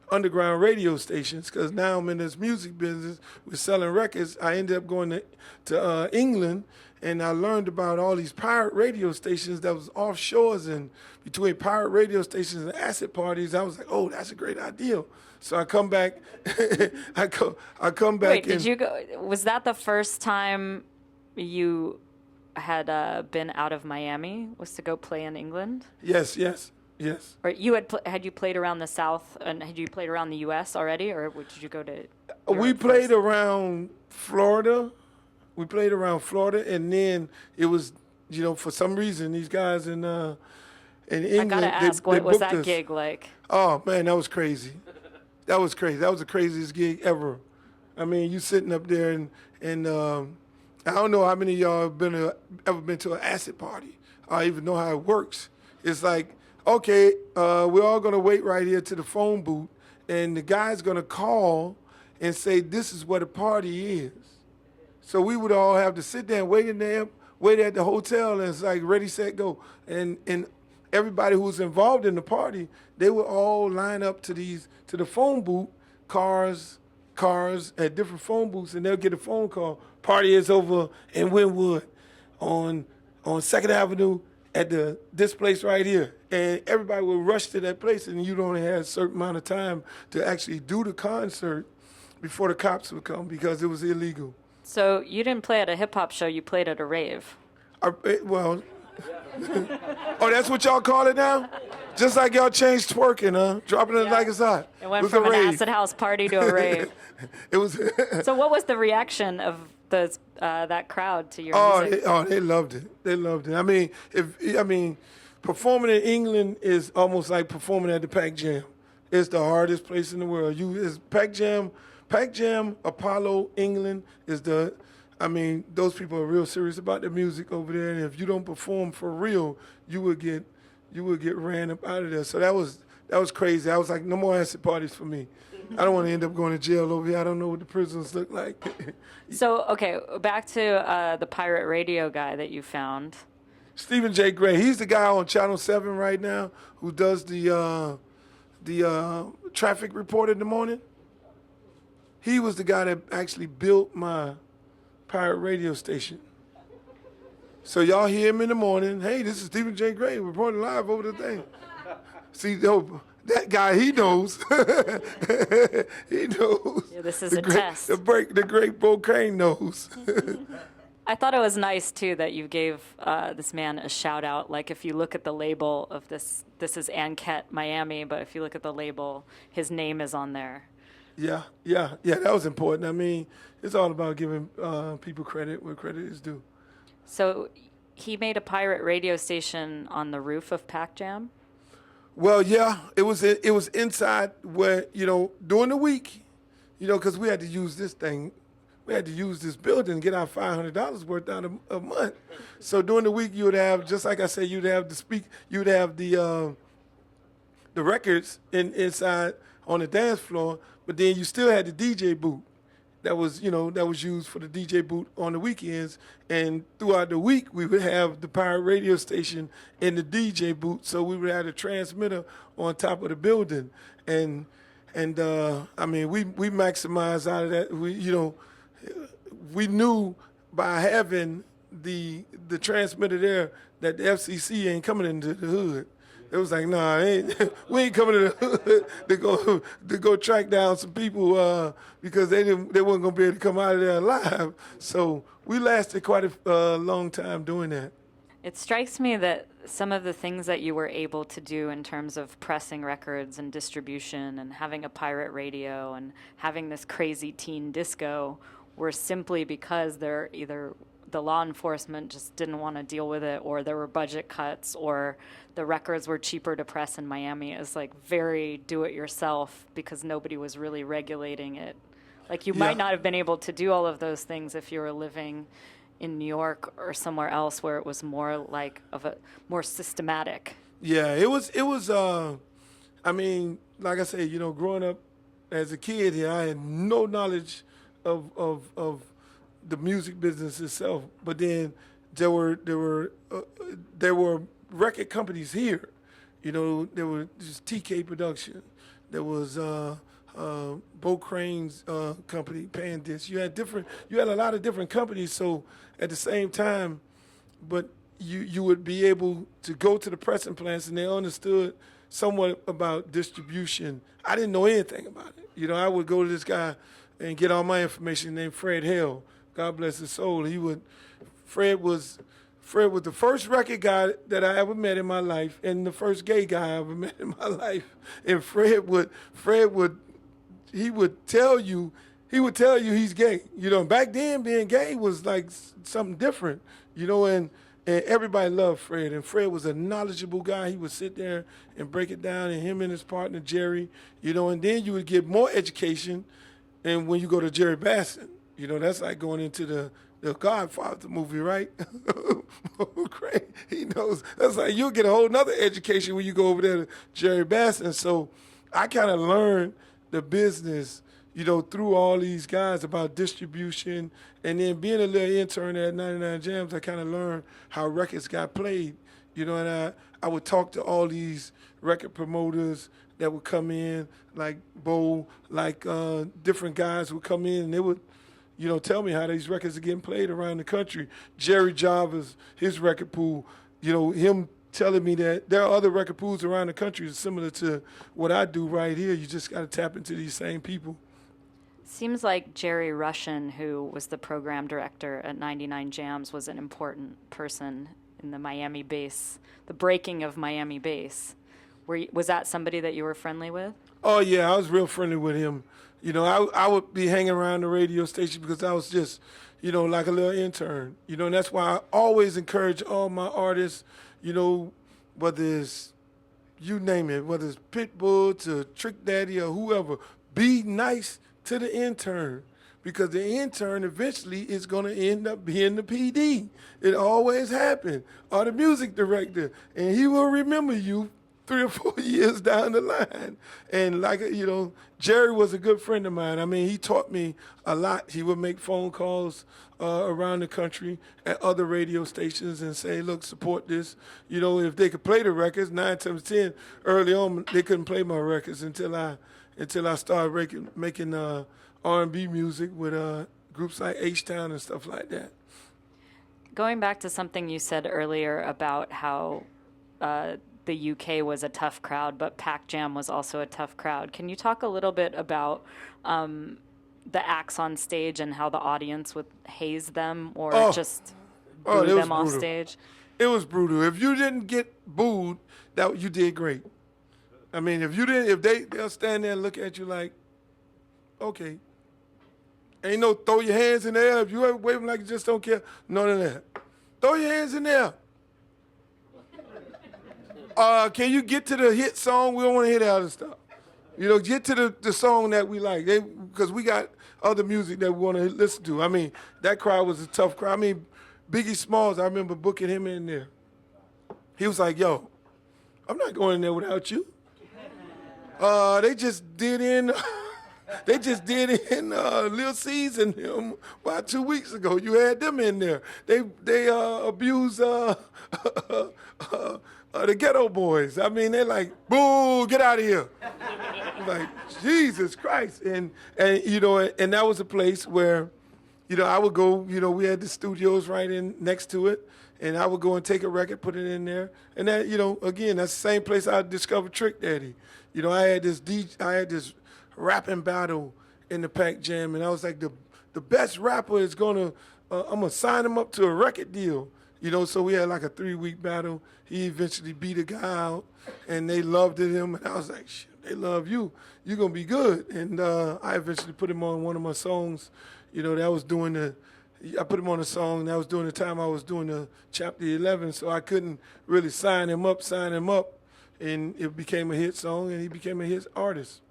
underground radio stations, because now I'm in this music business. We're selling records. I ended up going to England, and I learned about all these pirate radio stations that was offshores, and between pirate radio stations and acid parties, I was like, oh, that's a great idea. So I come back. I come back.
Wait, did you go? Was that the first time you had been out of Miami? Was to go play in England?
Yes.
Or you had you played around the South, and had you played around the U.S. already, or did you go to?
We played around Florida. We played around Florida, and then it was, for some reason, these guys in England.
I gotta ask, what was that gig like?
Oh man, that was crazy. That was crazy. That was the craziest gig ever. I mean, you sitting up there, and I don't know how many of y'all have ever been to an acid party. I even know how it works. It's like, okay, we're all going to wait right here to the phone booth, and the guy's going to call and say, this is what a party is. So we would all have to sit there and wait at the hotel, and it's like ready, set, go. And everybody who was involved in the party, they would all line up to the phone booth, cars at different phone booths, and they'll get a phone call. Party is over in Wynwood on 2nd Avenue at this place right here. And everybody would rush to that place, and you'd only have a certain amount of time to actually do the concert before the cops would come because it was illegal.
So you didn't play at a hip-hop show, you played at a rave.
Oh, that's what y'all call it now? Just like y'all changed twerking, huh? Dropping it like it's hot.
It went from an acid house party to a rave.
It was.
So what was the reaction of those that crowd to your music?
They loved it. They loved it. I mean, performing in England is almost like performing at the Pac Jam. It's the hardest place in the world. Pac Jam, Apollo, England is the. I mean, those people are real serious about their music over there, and if you don't perform for real, you would get ran up out of there. So that was crazy. I was like, no more acid parties for me. I don't want to end up going to jail over here. I don't know what the prisons look like.
So, okay, back to the pirate radio guy that you found.
Stephen J. Gray. He's the guy on Channel 7 right now who does the traffic report in the morning. He was the guy that actually built my pirate radio station. So y'all hear him in the morning. Hey, this is Stephen J. Gray reporting live over the thing. See, that guy, he knows. He knows.
Yeah, this is a test.
The great Bo Crane knows.
I thought it was nice, too, that you gave this man a shout-out. Like, if you look at the label of this is Anquette, Miami, but if you look at the label, his name is on there.
Yeah, that was important. I mean, it's all about giving people credit where credit is due.
So he made a pirate radio station on the roof of Pac Jam?
Well, yeah, it was inside where, during the week, because we had to use this thing. We had to use this building and get our $500 worth out a month. So during the week, you would have, just like I said, you'd have the records inside on the dance floor, but then you still had the DJ booth that was used for the DJ booth on the weekends. And throughout the week, we would have the pirate radio station in the DJ booth. So we would have a transmitter on top of the building. And I mean, we maximized out of that. We knew by having the transmitter there that the FCC ain't coming into the hood. It was like, nah, we ain't coming to the hood to go track down some people because they wasn't gonna be able to come out of there alive. So we lasted quite a long time doing that.
It strikes me that some of the things that you were able to do in terms of pressing records and distribution and having a pirate radio and having this crazy teen disco were simply because they're either the law enforcement just didn't want to deal with it, or there were budget cuts, or the records were cheaper to press in Miami. It was like very do-it-yourself because nobody was really regulating it. Like you might not have been able to do all of those things if you were living in New York or somewhere else where it was more more systematic.
Yeah, it was. I mean, like I said, growing up as a kid here, I had no knowledge of the music business itself, but then there were record companies here. There were just TK Production. There was Bo Crane's company, Pandis. You had a lot of different companies. So at the same time, but you would be able to go to the pressing plants, and they understood somewhat about distribution. I didn't know anything about it. I would go to this guy and get all my information named Fred Hale. God bless his soul. Fred was the first record guy that I ever met in my life, and the first gay guy I ever met in my life. And Fred would tell you he's gay. Back then being gay was like something different. And everybody loved Fred. And Fred was a knowledgeable guy. He would sit there and break it down, and him and his partner Jerry. And then you would get more education. And when you go to Jerry Basson, that's like going into the Godfather movie, right? He knows. That's like you'll get a whole nother education when you go over there to Jerry Basson. So I kind of learned the business, through all these guys about distribution. And then being a little intern at 99 Jams, I kind of learned how records got played. And I would talk to all these record promoters that would come in, like Bo, like different guys would come in, and they would, tell me how these records are getting played around the country. Jerry Jarvis, his record pool, him telling me that there are other record pools around the country similar to what I do right here. You just got to tap into these same people.
Seems like Jerry Russian, who was the program director at 99 Jams, was an important person in the Miami bass, the breaking of Miami bass. Was that somebody that you were friendly with?
Oh, yeah, I was real friendly with him. You know, I would be hanging around the radio station because I was just, you know, like a little intern. You know, and that's why I always encourage all my artists, you know, whether it's, you name it, whether it's Pitbull to Trick Daddy or whoever, be nice to the intern. Because the intern eventually is going to end up being the PD. It always happened. Or the music director. And he will remember you 3 or 4 years down the line. And like, you know, Jerry was a good friend of mine. I mean, he taught me a lot. He would make phone calls around the country at other radio stations and say, look, support this. You know, if they could play the records, 9 times 10, early on, they couldn't play my records until I started making R&B music with groups like H-Town and stuff like that.
Going back to something you said earlier about how the UK was a tough crowd, but Pac Jam was also a tough crowd. Can you talk a little bit about the acts on stage and how the audience would haze them or just boo them off stage?
It was brutal. If you didn't get booed, you did great. I mean, if they'll stand there and look at you like, okay. Ain't no throw your hands in the air. If you ever wave them like you just don't care, none of that. Throw your hands in there. Can you get to the hit song? We don't want to hear the other stuff. You know, get to the song that we like. Because we got other music that we want to listen to. I mean, that crowd was a tough crowd. I mean, Biggie Smalls, I remember booking him in there. He was like, yo, I'm not going in there without you. They just did in Lil C's and him about 2 weeks ago. You had them in there. They abused the Ghetto Boys. I mean, they're like, boo, get out of here. Like, Jesus Christ. And you know, and that was a place where, you know, I would go, you know, we had the studios right in next to it, and I would go and take a record, put it in there. And that, you know, again, that's the same place I discovered Trick Daddy. You know, I had this rapping battle in the Pac Jam, and I was like, the best rapper is I'm gonna sign him up to a record deal. You know, so we had like a 3-week battle. He eventually beat a guy out, and they loved him, and I was like, shit, they love you. You're gonna be good. And I eventually put him on one of my songs. You know, I put him on a song. That was during the time I was doing the Chapter 11, so I couldn't really sign him up, and it became a hit song, and he became a hit artist.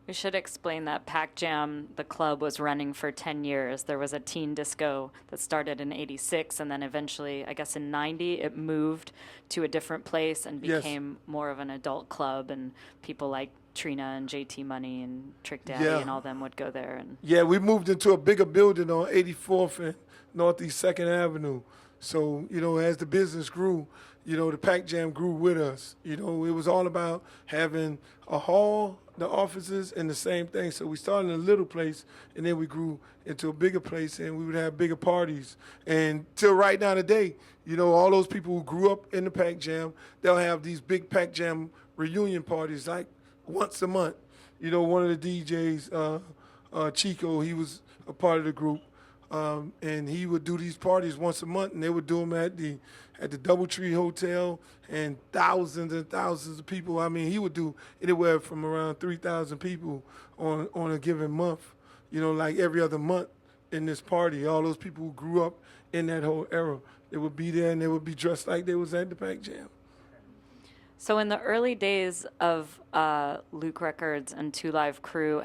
We should explain that Pac Jam, the club, was running for 10 years. There was a teen disco that started in 86, and then eventually, I guess in 90, it moved to a different place and became more of an adult club, and people like Trina and JT Money and Trick Daddy and all them would go there. And
yeah, we moved into a bigger building on 84th and Northeast 2nd Avenue. So, you know, as the business grew, you know, the Pac Jam grew with us. You know, it was all about having a hall, the offices, and the same thing. So we started in a little place, and then we grew into a bigger place, and we would have bigger parties. And till right now today, you know, all those people who grew up in the Pac Jam, they'll have these big Pac Jam reunion parties like once a month. You know, one of the DJs, Chico, he was a part of the group. And he would do these parties once a month, and they would do them at the Doubletree Hotel, and thousands and thousands of people. I mean, he would do anywhere from around 3,000 people on a given month. You know, like every other month in this party. All those people who grew up in that whole era, they would be there, and they would be dressed like they was at the Pac Jam.
So in the early days of Luke Records and 2 Live Crew,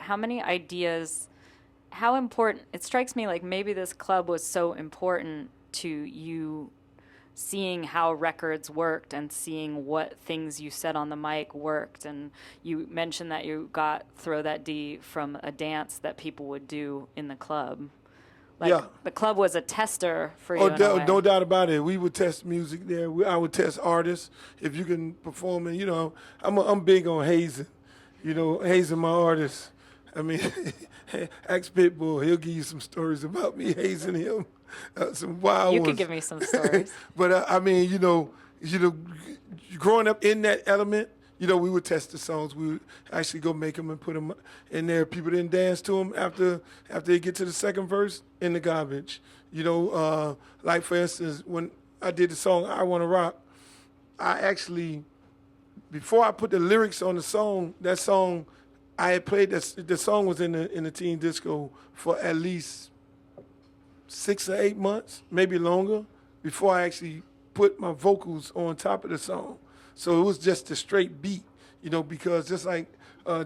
how important, it strikes me like maybe this club was so important to you seeing how records worked and seeing what things you said on the mic worked. And you mentioned that you got Throw That D from a dance that people would do in the club. Like, the club was a tester for you.
No doubt about it. We would test music there. I would test artists if you can perform. And you know, I'm big on hazing. You know, hazing my artists. I mean, ask Pitbull. He'll give you some stories about me hazing him. Some wild ones.
You could give me some stories.
But I mean, you know, growing up in that element, you know, we would test the songs. We would actually go make them and put them in there. People didn't dance to them after they get to the second verse, in the garbage. You know, like for instance, when I did the song I Wanna Rock, I actually, before I put the lyrics on the song, that song I had played this. The song was in the teen disco for at least 6 or 8 months, maybe longer, before I actually put my vocals on top of the song. So it was just a straight beat, because just like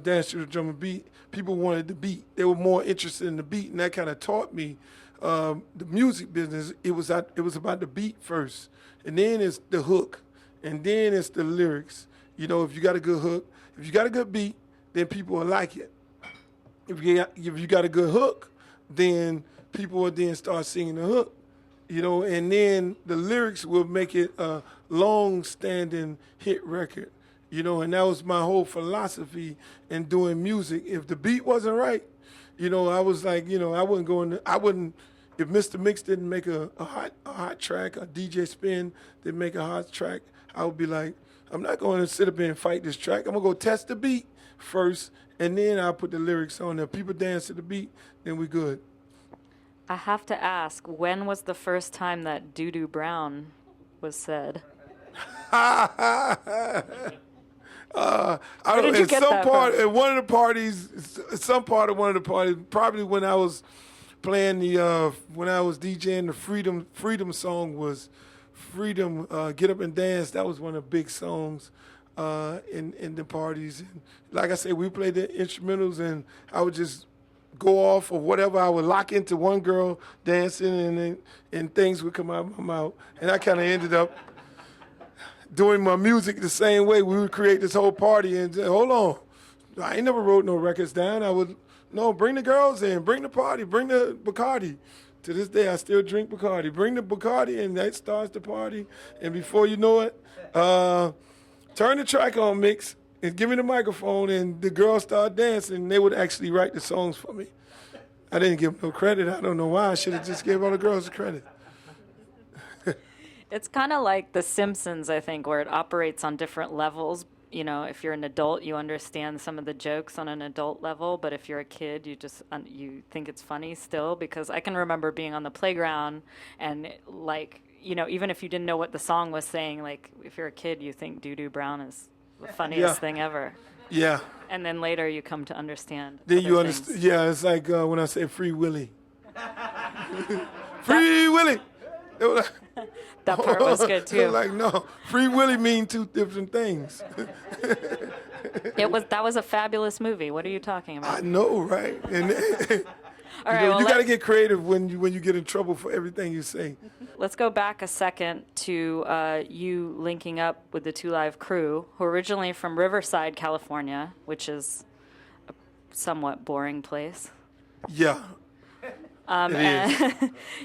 Dance to the Drum and Beat, people wanted the beat. They were more interested in the beat, and that kind of taught me the music business. It was about the beat first, and then it's the hook, and then it's the lyrics. If you got a good hook, if you got a good beat, then people will like it. If you got a good hook, then people will then start singing the hook, and then the lyrics will make it a long-standing hit record, and that was my whole philosophy in doing music. If the beat wasn't right, I was like, I wouldn't, if Mr. Mix didn't make a hot track, a DJ Spin didn't make a hot track, I would be like, I'm not going to sit up here and fight this track. I'm going to go test the beat first, and then I'll put the lyrics on there. People dance to the beat, then we good.
I have to ask, when was the first time that doo-doo brown was said?
Where
did you get that from?
At one of the parties, some part of one of the parties, probably when I was playing when I was DJing, the Freedom song was Freedom, Get Up and Dance. That was one of the big songs in the parties. And like I said, we played the instrumentals, and I would just go off or whatever. I would lock into one girl dancing, and things would come out of my mouth. And I kind of ended up doing my music the same way. We would create this whole party and say, hold on, I ain't never wrote no records down. Bring the girls in, bring the party, bring the Bacardi. To this day, I still drink Bacardi. Bring the Bacardi, and that starts the party. And before you know it, turn the track on, Mix, and give me the microphone, and the girls start dancing. They would actually write the songs for me. I didn't give them no credit. I don't know why. I should have just gave all the girls the credit.
It's kind of like The Simpsons, I think, where it operates on different levels. If you're an adult, you understand some of the jokes on an adult level, but if you're a kid, you think it's funny still, because I can remember being on the playground and even if you didn't know what the song was saying, if you're a kid, you think Doo Doo Brown is the funniest thing ever.
Yeah.
And then later you come to understand.
Then you understand. Yeah, it's like when I say Free Willy. Free Willy.
That part was good too.
Like, no, Free Willy mean two different things.
That was a fabulous movie. What are you talking about?
I know, right? And
All right,
you got to get creative when you get in trouble for everything you say.
Let's go back a second to you linking up with the Two Live crew, who are originally from Riverside, California, which is a somewhat boring place.
Yeah.
And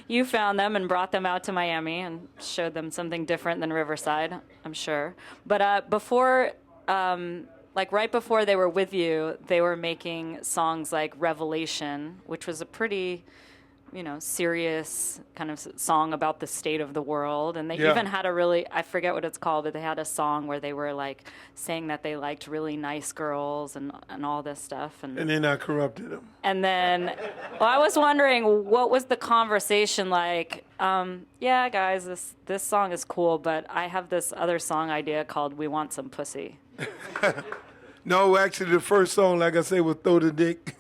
you found them and brought them out to Miami and showed them something different than Riverside, I'm sure. But right before they were with you, they were making songs like Revelation, which was a pretty, serious kind of song about the state of the world. And they even had I forget what it's called, but they had a song where they were saying that they liked really nice girls and all this stuff. And
then I corrupted them.
And then, I was wondering, what was the conversation like? Yeah, guys, this song is cool, but I have this other song idea called We Want Some Pussy.
No, actually, the first song, like I say, was Throw the Dick.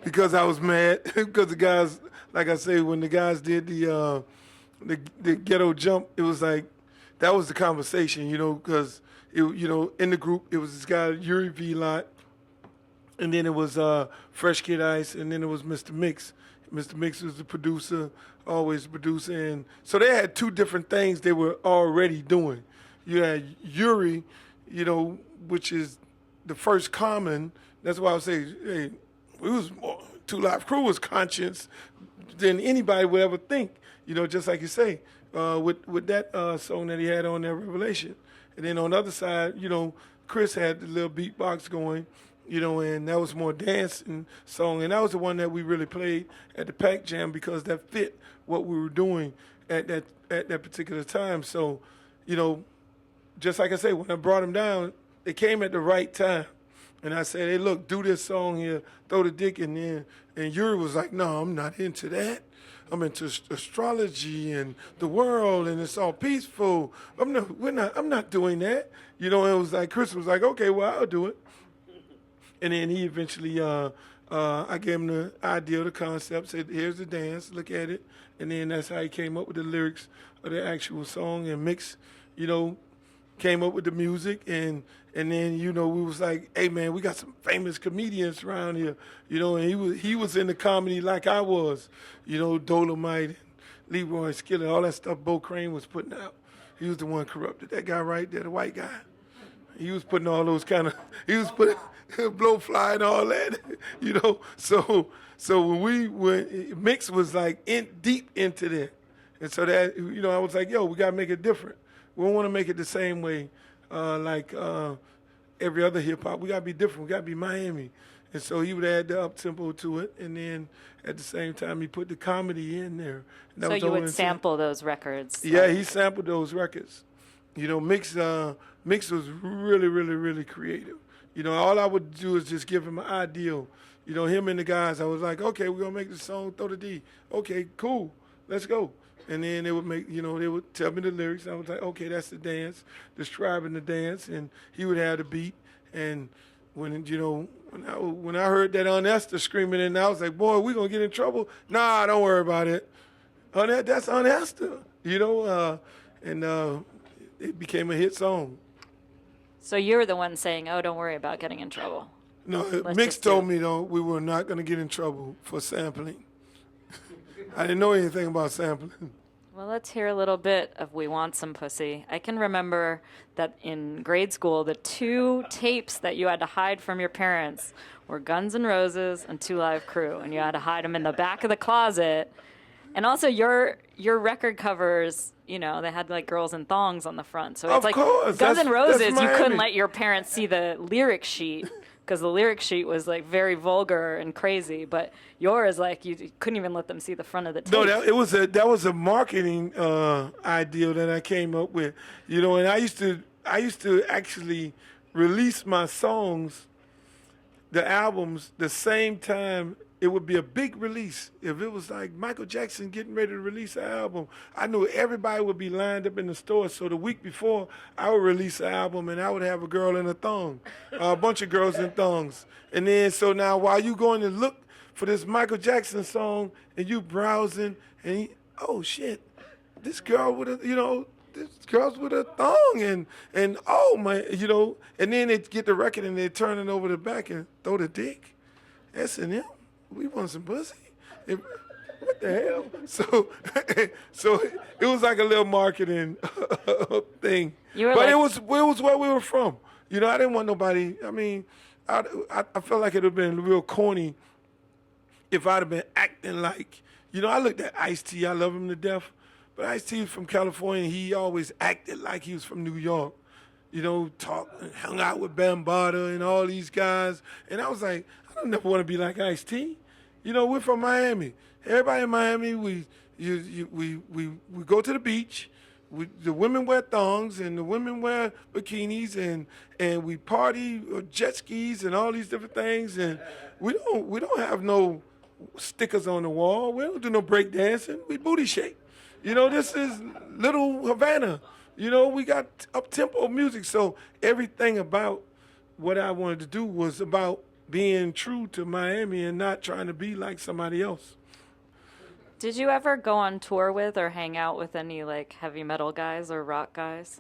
Because I was mad. Because the guys, like I say, when the guys did the Ghetto jump, it was like, that was the conversation, because, in the group, it was this guy, Yuri V-Lot, and then it was Fresh Kid Ice, and then it was Mr. Mix. Mr. Mix was the producer, always the producer. And so they had two different things they were already doing. You had Yuri, which is the first common. That's why I would say, hey, Two Live Crew was conscious than anybody would ever think, just like you say, with that song that he had on there, Revelation. And then on the other side, Chris had the little beatbox going, and that was more dancing song. And that was the one that we really played at the Pac Jam because that fit what we were doing at that particular time. So, just like I say, when I brought him down, it came at the right time. And I said, hey, look, do this song here, throw the dick in there. And Yuri was like, no, I'm not into that. I'm into astrology and the world, and it's all peaceful. I'm not doing that. It was like, Chris was like, okay, well, I'll do it. And then he eventually, I gave him the idea, the concept, said, here's the dance, look at it. And then that's how he came up with the lyrics of the actual song. And Mix, came up with the music. And then, we was like, hey, man, we got some famous comedians around here. And he was in the comedy like I was. Dolomite, Leroy Skillet, all that stuff Bo Crane was putting out. He was the one corrupted. That guy right there, the white guy. He was putting all those he was putting blowfly and all that, So when Mix was like deep into that. And so that, I was like, yo, we got to make it different. We don't want to make it the same way like every other hip hop. We got to be different. We got to be Miami. And so he would add the up-tempo to it. And then at the same time, he put the comedy in there. And that
So
was
you
all
would sample those records?
Yeah, he sampled those records. Mix was really, really, really creative. All I would do is just give him an ideal. Him and the guys, I was like, okay, we're going to make the song, throw the D. Okay, cool, let's go. And then they would they would tell me the lyrics. And I was like, okay, that's the dance, describing the dance. And he would have the beat. And when I heard that Aunt Esther screaming in, I was like, boy, we going to get in trouble? Nah, don't worry about it. That's Aunt Esther, and it became a hit song.
So you're the one saying, oh, don't worry about getting in trouble.
No, Mix told me, though, we were not going to get in trouble for sampling. I didn't know anything about sampling.
Well, let's hear a little bit of We Want Some Pussy. I can remember that in grade school, the two tapes that you had to hide from your parents were Guns N' Roses and Two Live Crew, and you had to hide them in the back of the closet. And also your record covers, they had like girls in thongs on the front. So it's like Guns N' Roses, you couldn't let your parents see the lyric sheet because the lyric sheet was like very vulgar and crazy. But yours, like you couldn't even let them see the front of the tape.
No, that was a marketing idea that I came up with. And I used to actually release my songs, the albums, the same time. It would be a big release. If it was like Michael Jackson getting ready to release an album, I knew everybody would be lined up in the store. So the week before, I would release an album, and I would have a girl in a thong, a bunch of girls in thongs. And then, so now while you going to look for this Michael Jackson song, and you browsing, and oh, shit, this girl with a, this girl's with a thong, and oh, my, and then they get the record, and they turn it over the back and throw the dick. S&M. We want some pussy. What the hell? So it was like a little marketing thing. But it was where we were from. I didn't want nobody. I mean, I felt like it would have been real corny if I'd have been acting like. I looked at Ice-T. I love him to death. But Ice-T was from California. He always acted like he was from New York. Hung out with Bambaataa and all these guys. And I was like, I don't never want to be like Ice-T. We're from Miami. Everybody in Miami, we go to the beach. The women wear thongs and the women wear bikinis and we party jet skis and all these different things. And we don't have no stickers on the wall. We don't do no break dancing. We booty shake. This is Little Havana. We got up-tempo music. So everything about what I wanted to do was about being true to Miami and not trying to be like somebody else.
Did you ever go on tour with or hang out with any like heavy metal guys or rock guys?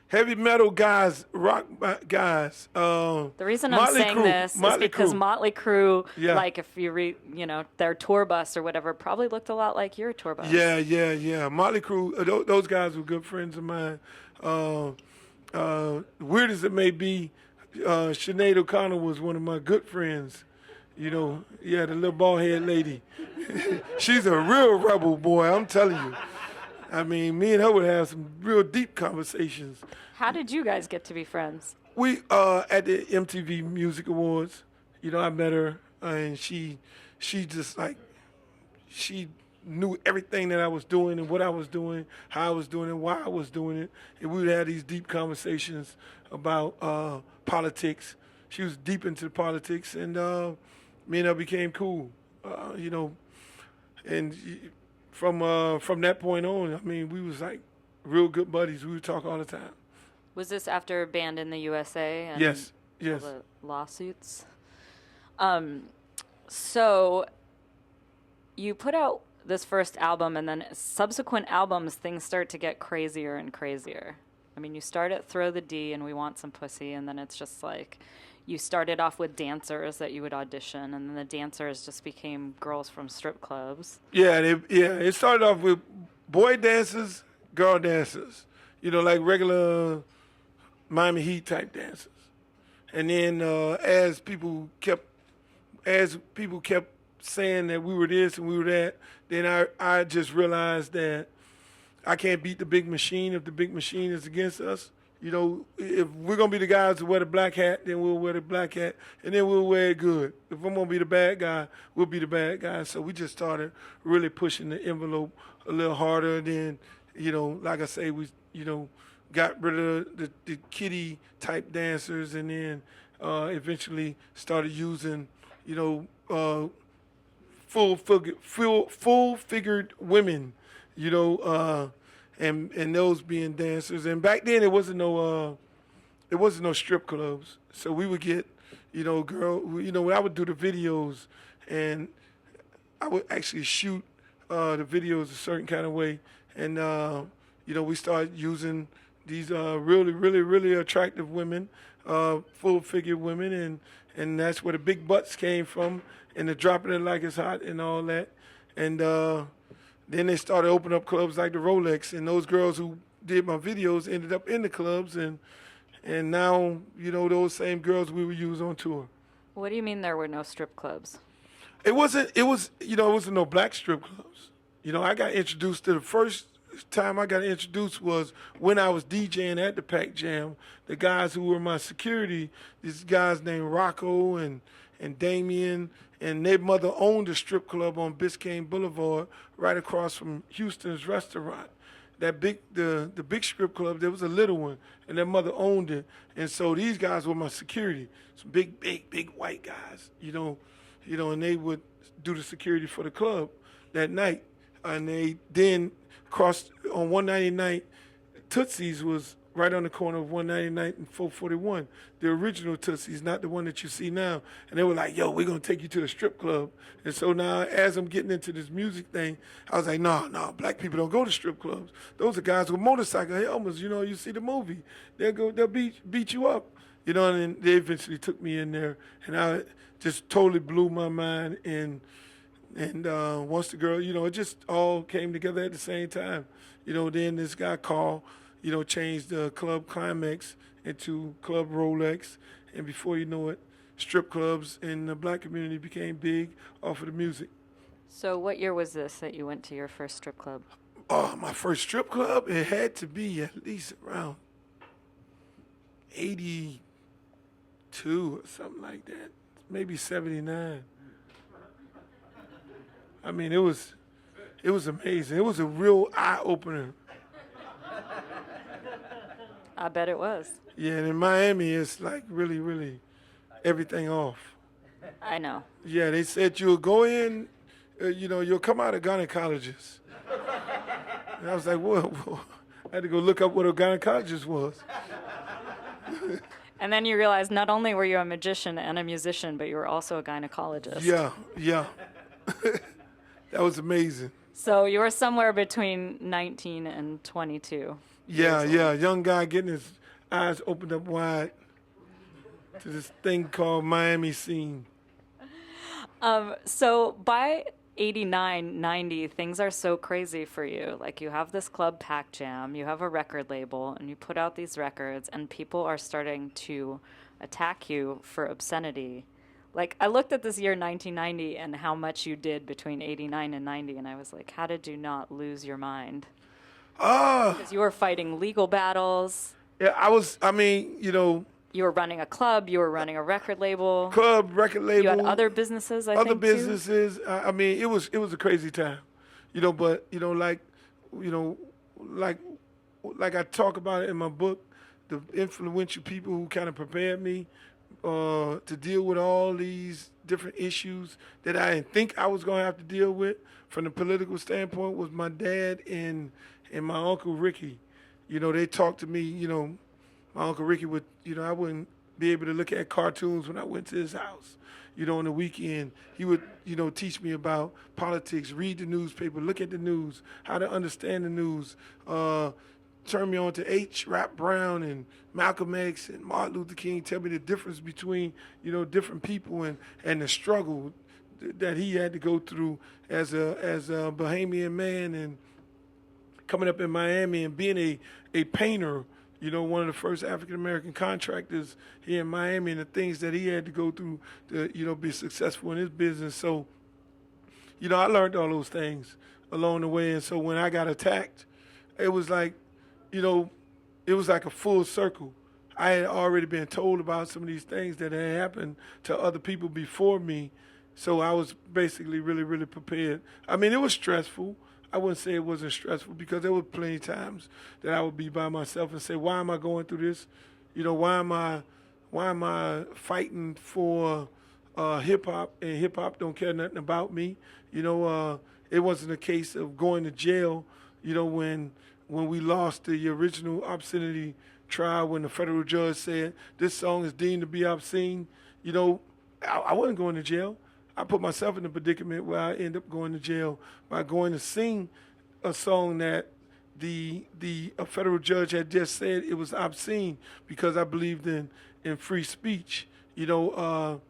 Heavy metal guys, rock guys.
The reason I'm saying this is because Motley Crue, like if you read, their tour bus or whatever, probably looked a lot like your tour bus.
Yeah. Motley Crue, those guys were good friends of mine. Weird as it may be, Sinead O'Connor was one of my good friends. The little bald-headed lady. She's a real rebel, boy, I'm telling you. I mean, me and her would have some real deep conversations.
How did you guys get to be friends?
We, at the MTV Music Awards, I met her, and she just like, she knew everything that I was doing and what I was doing, how I was doing it, why I was doing it. And we would have these deep conversations about politics. She was deep into politics, and me and her became cool, and from that point on, I mean, we was like real good buddies. We would talk all the time.
Was this after Banned in the USA? And
Yes.
all the lawsuits? So you put out this first album, and then subsequent albums, things start to get crazier and crazier. I mean, you start at Throw the D and We Want Some Pussy, and then it's just like you started off with dancers that you would audition, and then the dancers just became girls from strip clubs.
Yeah, it started off with boy dancers, girl dancers, like regular Miami Heat type dancers. And then as people kept saying that we were this and we were that, then I just realized that I can't beat the big machine if the big machine is against us. If we're going to be the guys who wear the black hat, then we'll wear the black hat, and then we'll wear it good. If I'm going to be the bad guy, we'll be the bad guy. So we just started really pushing the envelope a little harder. Then, like I say, we, got rid of the kiddie type dancers, and then eventually started using, full-figured women, and those being dancers. And back then there wasn't no strip clubs. So we would get, when I would do the videos, and I would actually shoot the videos a certain kind of way, and we started using these really, really, really attractive women, full-figured women, and that's where the big butts came from, and the dropping it like it's hot and all that. And then they started opening up clubs like the Rolex, and those girls who did my videos ended up in the clubs, and now, those same girls we would use on tour.
What do you mean there were no strip clubs?
It wasn't no black strip clubs. I got introduced to the first time I got introduced was when I was DJing at the Pac Jam. The guys who were my security, these guys named Rocco and Damien, and their mother owned a strip club on Biscayne Boulevard right across from Houston's restaurant. The big strip club, there was a little one, and their mother owned it. And so these guys were my security, some big white guys, and they would do the security for the club that night. And they then crossed on 199th. Tootsie's was right on the corner of 199th and 441, the original Tootsie's, not the one that you see now. And they were like, yo, we're going to take you to the strip club. And so now, as I'm getting into this music thing, I was like, no, black people don't go to strip clubs. Those are guys with motorcycle helmets. You see the movie. They'll beat you up. And then they eventually took me in there, and I just totally blew my mind. And once the girl, it just all came together at the same time. Then this guy Carl, changed the Club Climax into Club Rolex. And before you know it, strip clubs in the black community became big off of the music.
So what year was this that you went to your first strip club?
My first strip club, it had to be at least around 82 or something like that, maybe 79. I mean, it was amazing. It was a real eye-opener.
I bet it was.
Yeah, and in Miami, it's like really, really everything off.
I know.
Yeah, they said you'll go in, you'll come out a gynecologist. And I was like, whoa. I had to go look up what a gynecologist was.
And then you realized not only were you a magician and a musician, but you were also a gynecologist.
Yeah. That was amazing.
So you were somewhere between 19 and 22.
Yeah, young guy getting his eyes opened up wide to this thing called Miami scene.
So by 89, 90, things are so crazy for you. Like, you have this club Pac Jam, you have a record label, and you put out these records, and people are starting to attack you for obscenity. Like, I looked at this year 1990 and how much you did between 89 and 90, and I was like, how did you not lose your mind? Because you were fighting legal battles.
Yeah,
You were running a club. You were running a record labal.
Record label.
You had other businesses, I think,
other businesses. Too. It was a crazy time, But like I talk about it in my book, the influential people who kind of prepared me to deal with all these different issues that I didn't think I was going to have to deal with from the political standpoint was my dad and my Uncle Ricky. They talked to me, my Uncle Ricky would, I wouldn't be able to look at cartoons when I went to his house. on the weekend, he would, teach me about politics, read the newspaper, look at the news, how to understand the news, turn me on to H. Rap Brown and Malcolm X and Martin Luther King, tell me the difference between, different people and the struggle that he had to go through as a Bahamian man and coming up in Miami and being a painter, one of the first African-American contractors here in Miami, and the things that he had to go through to, be successful in his business. So, I learned all those things along the way. And so when I got attacked, it was like, it was like a full circle. I had already been told about some of these things that had happened to other people before me. So I was basically really, really prepared. I mean, it was stressful. I wouldn't say it wasn't stressful because there were plenty of times that I would be by myself and say, why am I going through this? Why am I fighting for hip hop, and hip hop don't care nothing about me? It wasn't a case of going to jail, when we lost the original obscenity trial, when the federal judge said this song is deemed to be obscene. I wasn't going to jail. I put myself in a predicament where I end up going to jail by going to sing a song that a federal judge had just said it was obscene because I believed in free speech, and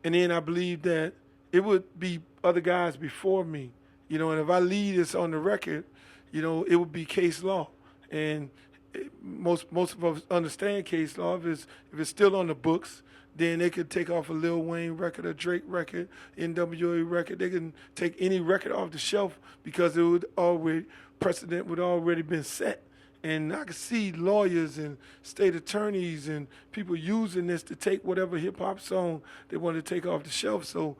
then I believed that it would be other guys before me, and if I leave this on the record, it would be case law, and most of us understand case law. If it's still on the books, then they could take off a Lil Wayne record, a Drake record, NWA record. They can take any record off the shelf because precedent would already been set. And I could see lawyers and state attorneys and people using this to take whatever hip hop song they wanted to take off the shelf. So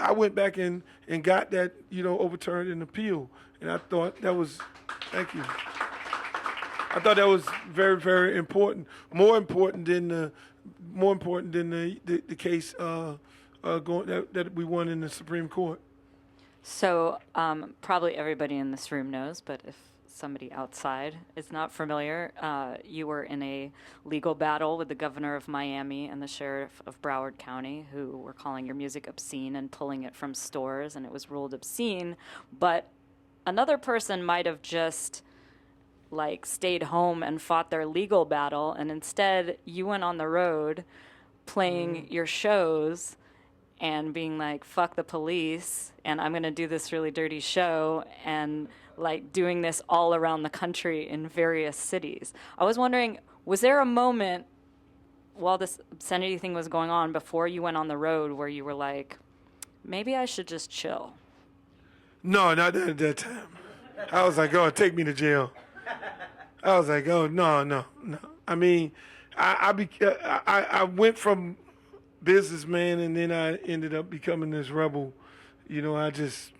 I went back and got that, overturned in appeal. And I thought that was, thank you. I thought that was very, very important. More important than the case that we won in the Supreme Court.
So probably everybody in this room knows, but if somebody outside is not familiar, you were in a legal battle with the governor of Miami and the sheriff of Broward County, who were calling your music obscene and pulling it from stores, and it was ruled obscene. But another person might have just stayed home and fought their legal battle, and instead you went on the road playing your shows and being like, fuck the police, and I'm going to do this really dirty show, and doing this all around the country in various cities. I was wondering, was there a moment while this obscenity thing was going on before you went on the road where you were like, maybe I should just chill?
No, not at that time. I was like, oh, take me to jail. I was like, oh, no. I mean, I went from businessman and then I ended up becoming this rebel. I just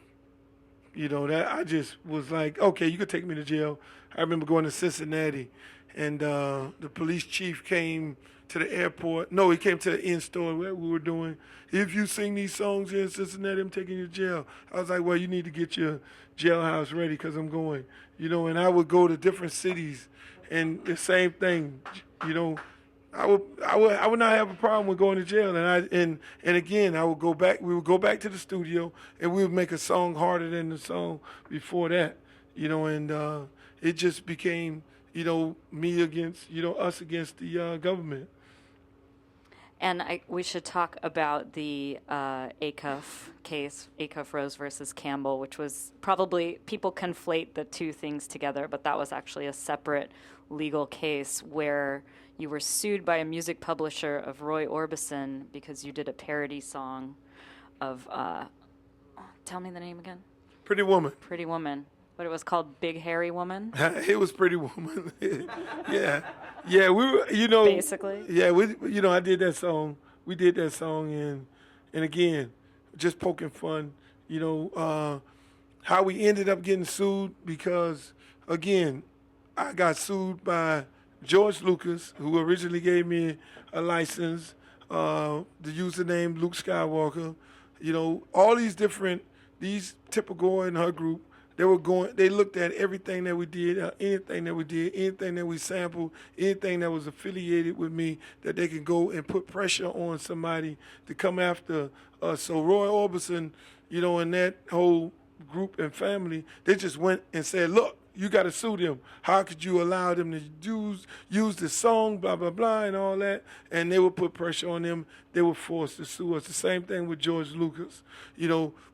was like, okay, you could take me to jail. I remember going to Cincinnati, and the police chief came to the airport. No, he came to the in-store where we were doing. If you sing these songs here in Cincinnati, I'm taking you to jail. I was like, well, you need to get your jailhouse ready because I'm going. And I would go to different cities, and the same thing. I would not have a problem with going to jail, and again I would go back. We would go back to the studio, and we would make a song harder than the song before that. And it just became me against us against the government.
And we should talk about the Acuff case, Acuff Rose versus Campbell, which was probably, people conflate the two things together, but that was actually a separate legal case where you were sued by a music publisher of Roy Orbison because you did a parody song of, tell me the name again.
Pretty Woman.
Pretty Woman. What it was called, Big Hairy Woman?
It was Pretty Woman. Yeah, we were,
basically.
Yeah, I did that song. We did that song, and again, just poking fun. How we ended up getting sued because, again, I got sued by George Lucas, who originally gave me a license, the username Luke Skywalker. All these Tipper Gore and her group. They looked at everything that we did, anything that we did, anything that we sampled, anything that was affiliated with me, that they could go and put pressure on somebody to come after us. So Roy Orbison, and that whole group and family, they just went and said, look, you got to sue them. How could you allow them to use the song, blah, blah, blah, and all that? And they would put pressure on them. They were forced to sue us. The same thing with George Lucas.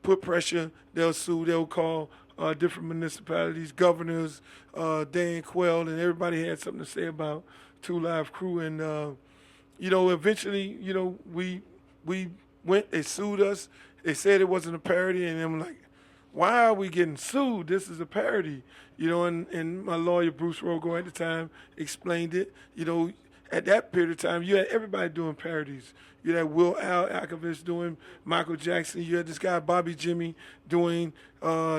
Put pressure, they'll sue, they'll call different municipalities, governors, Dan Quayle, and everybody had something to say about Two Live Crew. And, eventually, we went, they sued us. They said it wasn't a parody, and I'm like, why are we getting sued? This is a parody. And my lawyer, Bruce Rogo, at the time explained it. At that period of time, you had everybody doing parodies. You had Will Alkovich doing Michael Jackson. You had this guy, Bobby Jimmy, doing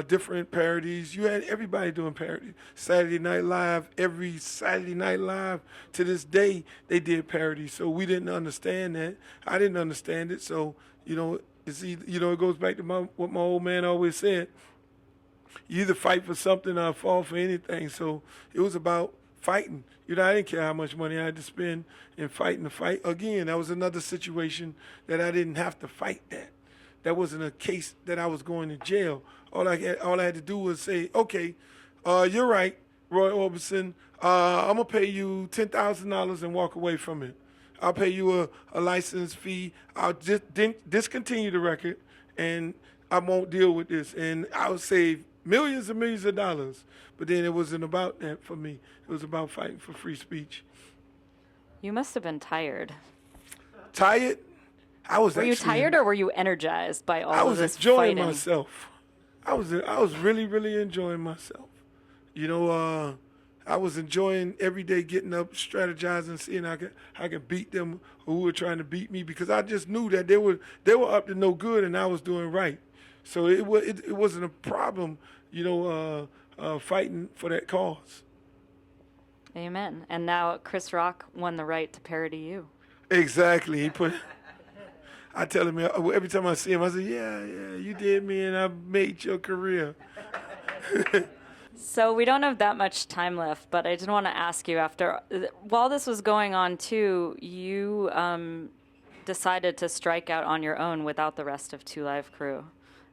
different parodies. You had everybody doing parodies. Saturday Night Live, every Saturday Night Live to this day, they did parodies. So we didn't understand that. I didn't understand it. So, it goes back to what my old man always said. You either fight for something or fall for anything. So it was about fighting. I didn't care how much money I had to spend in fighting the fight. Again, that was another situation that I didn't have to fight that. That wasn't a case that I was going to jail. All I had to do was say, okay, you're right, Roy Orbison. I'm going to pay you $10,000 and walk away from it. I'll pay you a license fee. I'll just discontinue the record, and I won't deal with this. And I'll save millions and millions of dollars. But then it wasn't about that for me. It was about fighting for free speech.
You must have been tired.
Tired?
Were you tired, or were you energized by all of this fighting?
I was enjoying myself. I was really, really enjoying myself. I was enjoying every day getting up, strategizing, seeing how I could beat them who were trying to beat me, because I just knew that they were up to no good and I was doing right. So it wasn't a problem, fighting for that cause.
Amen. And now Chris Rock won the right to parody you.
Exactly. I tell him every time I see him, I say, yeah, you did me and I made your career.
So we don't have that much time left, but I did want to ask you, while this was going on too, you decided to strike out on your own without the rest of Two Live Crew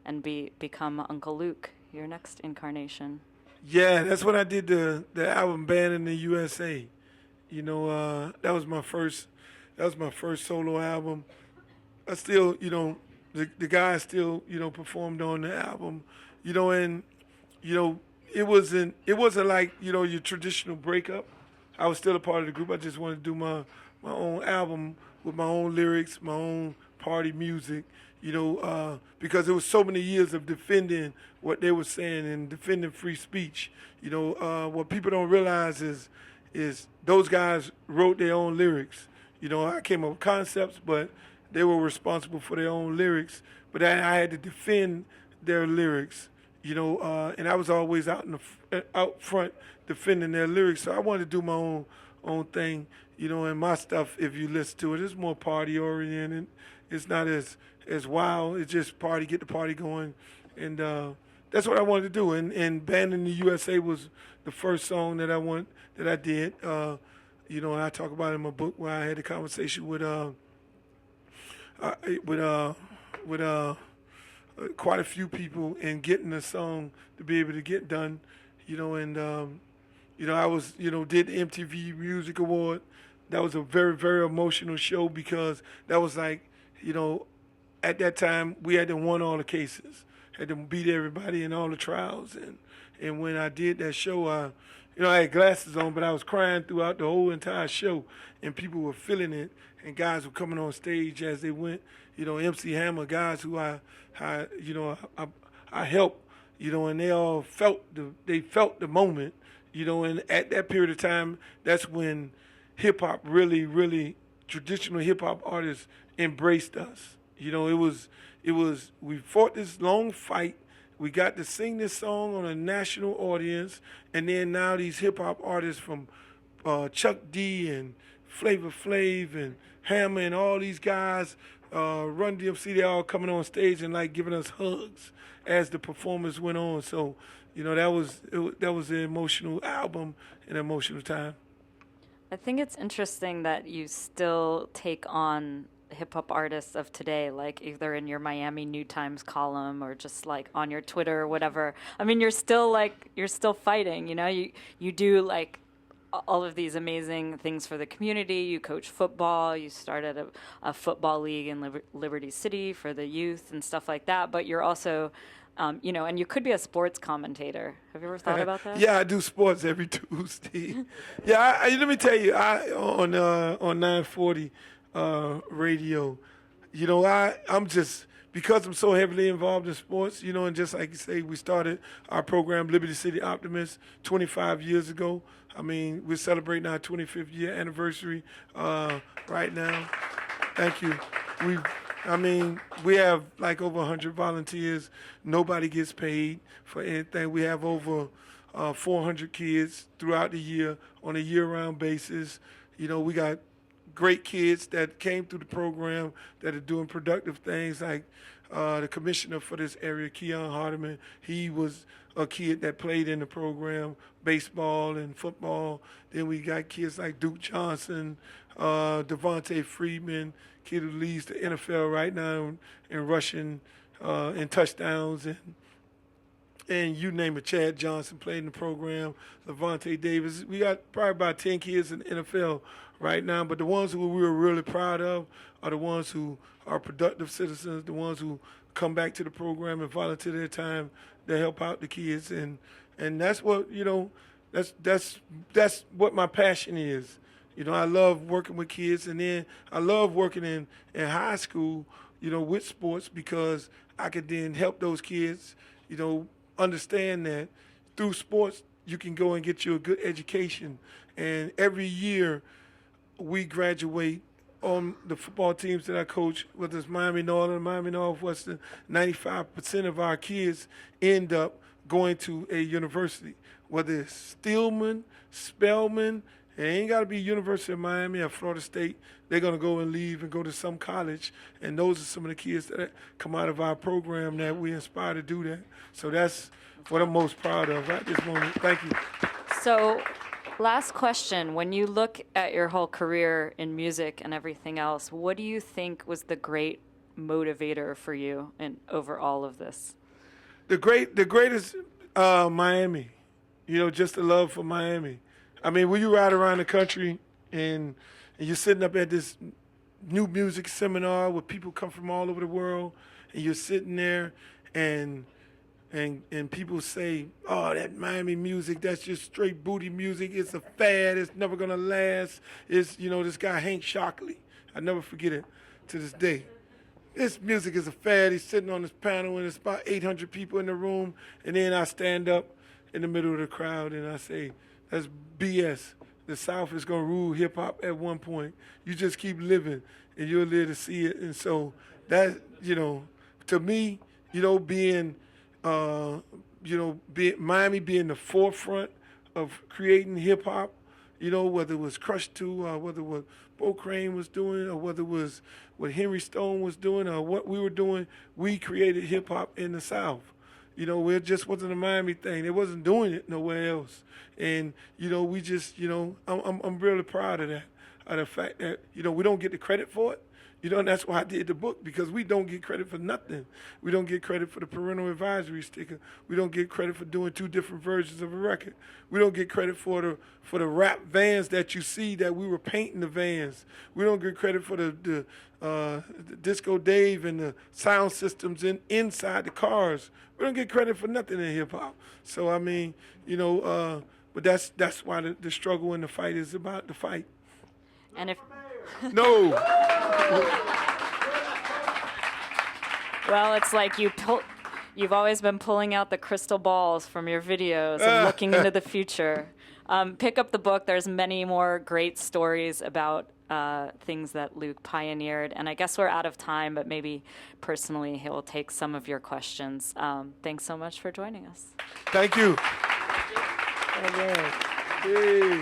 and become Uncle Luke, your next incarnation.
Yeah, that's when I did the album Band in the USA. That was my first solo album. I still, the guys still, performed on the album, and it wasn't like, your traditional breakup. I was still a part of the group. I just wanted to do my own album with my own lyrics, my own party music, because it was so many years of defending what they were saying and defending free speech. What people don't realize is those guys wrote their own lyrics. I came up with concepts, but they were responsible for their own lyrics. But I had to defend their lyrics. And I was always out front defending their lyrics. So I wanted to do my own thing, and my stuff, if you listen to it, it's more party oriented. It's not as wild. It's just party, get the party going. And that's what I wanted to do. And Band in the USA was the first song that I did. I talk about it in my book where I had a conversation with quite a few people in getting the song to be able to get done, and I was, did the MTV Music Award. That was a very, very emotional show because that was like, at that time we had to won all the cases, had to beat everybody in all the trials, and when I did that show, I had glasses on, but I was crying throughout the whole entire show, and people were feeling it, and guys were coming on stage as they went. MC Hammer, guys who I helped, and they all felt the moment, and at that period of time, that's when hip hop really traditional hip hop artists embraced us. We fought this long fight. We got to sing this song on a national audience, and then now these hip hop artists from Chuck D and Flavor Flav and Hammer and all these guys, Run DMC, they all coming on stage and like giving us hugs as the performance went on. So, You know, that was an emotional album, an emotional time.
I think it's interesting that you still take on hip hop artists of today, like either in your Miami New Times column or just like on your Twitter or whatever. I mean, you're still fighting, you know, you do like all of these amazing things for the community. You coach football, you started a football league in Liberty City for the youth and stuff like that, but you're also you know, and you could be a sports commentator. Have you ever thought about that?
Yeah, I do sports every Tuesday. Yeah, let me tell you, on 940 radio, you know, I'm just, because I'm so heavily involved in sports, you know, and just like you say, we started our program, Liberty City Optimists, 25 years ago. I mean, we're celebrating our 25th year anniversary right now. Thank you. We have like over 100 volunteers. Nobody gets paid for anything. We have over 400 kids throughout the year on a year-round basis. You know, we got great kids that came through the program that are doing productive things, like the commissioner for this area, Keon Hardiman. He was a kid that played in the program, baseball and football. Then we got kids like Duke Johnson, Devontae Freeman, kid who leads the NFL right now in rushing and touchdowns, and you name it. Chad Johnson played in the program, Levante Davis. We got probably about 10 kids in the NFL right now, but the ones who we were really proud of are the ones who are productive citizens, the ones who come back to the program and volunteer their time to help out the kids, and that's what, you know, that's what my passion is. You know, I love working with kids, and then I love working in high school, you know, with sports, because I could then help those kids, you know, understand that through sports you can go and get you a good education. And every year we graduate on the football teams that I coach, whether it's Miami Northern, Miami Northwestern, 95% of our kids end up going to a university, whether it's Stillman, Spelman. It ain't got to be University of Miami or Florida State. They're going to go and leave and go to some college, and those are some of the kids that come out of our program that we inspire to do that. So that's what I'm most proud of at this moment. Thank you.
So, last question. When you look at your whole career in music and everything else, what do you think was the great motivator for you over all of this?
The greatest Miami. You know, just the love for Miami. I mean, when you ride around the country and you're sitting up at this new music seminar where people come from all over the world, and you're sitting there and people say, oh, that Miami music, that's just straight booty music. It's a fad. It's never going to last. It's, you know, this guy, Hank Shockley. I never forget it to this day. This music is a fad. He's sitting on this panel, and it's about 800 people in the room. And then I stand up in the middle of the crowd, and I say, that's BS. The South is going to rule hip-hop at one point. You just keep living, and you'll live to see it. And so that, you know, to me, you know, Miami being the forefront of creating hip-hop, you know, whether it was Crush 2 or whether what Bo Crane was doing or whether it was what Henry Stone was doing or what we were doing, we created hip-hop in the South. You know, it just wasn't a Miami thing. They wasn't doing it nowhere else. And, you know, we just, you know, I'm really proud of that, of the fact that, you know, we don't get the credit for it. You know, and that's why I did the book, because we don't get credit for nothing. We don't get credit for the parental advisory sticker. We don't get credit for doing 2 different versions of a record. We don't get credit for the rap vans that you see that we were painting the vans. We don't get credit for the Disco Dave and the sound systems inside the cars. We don't get credit for nothing in hip hop. So I mean, you know, but that's why the struggle and the fight is about the fight.
And if
No.
Well, it's like you've always been pulling out the crystal balls from your videos and looking into the future. Pick up the book. There's many more great stories about things that Luke pioneered. And I guess we're out of time, but maybe personally he'll take some of your questions. Thanks so much for joining us.
Thank you.
Thank you.
Hey.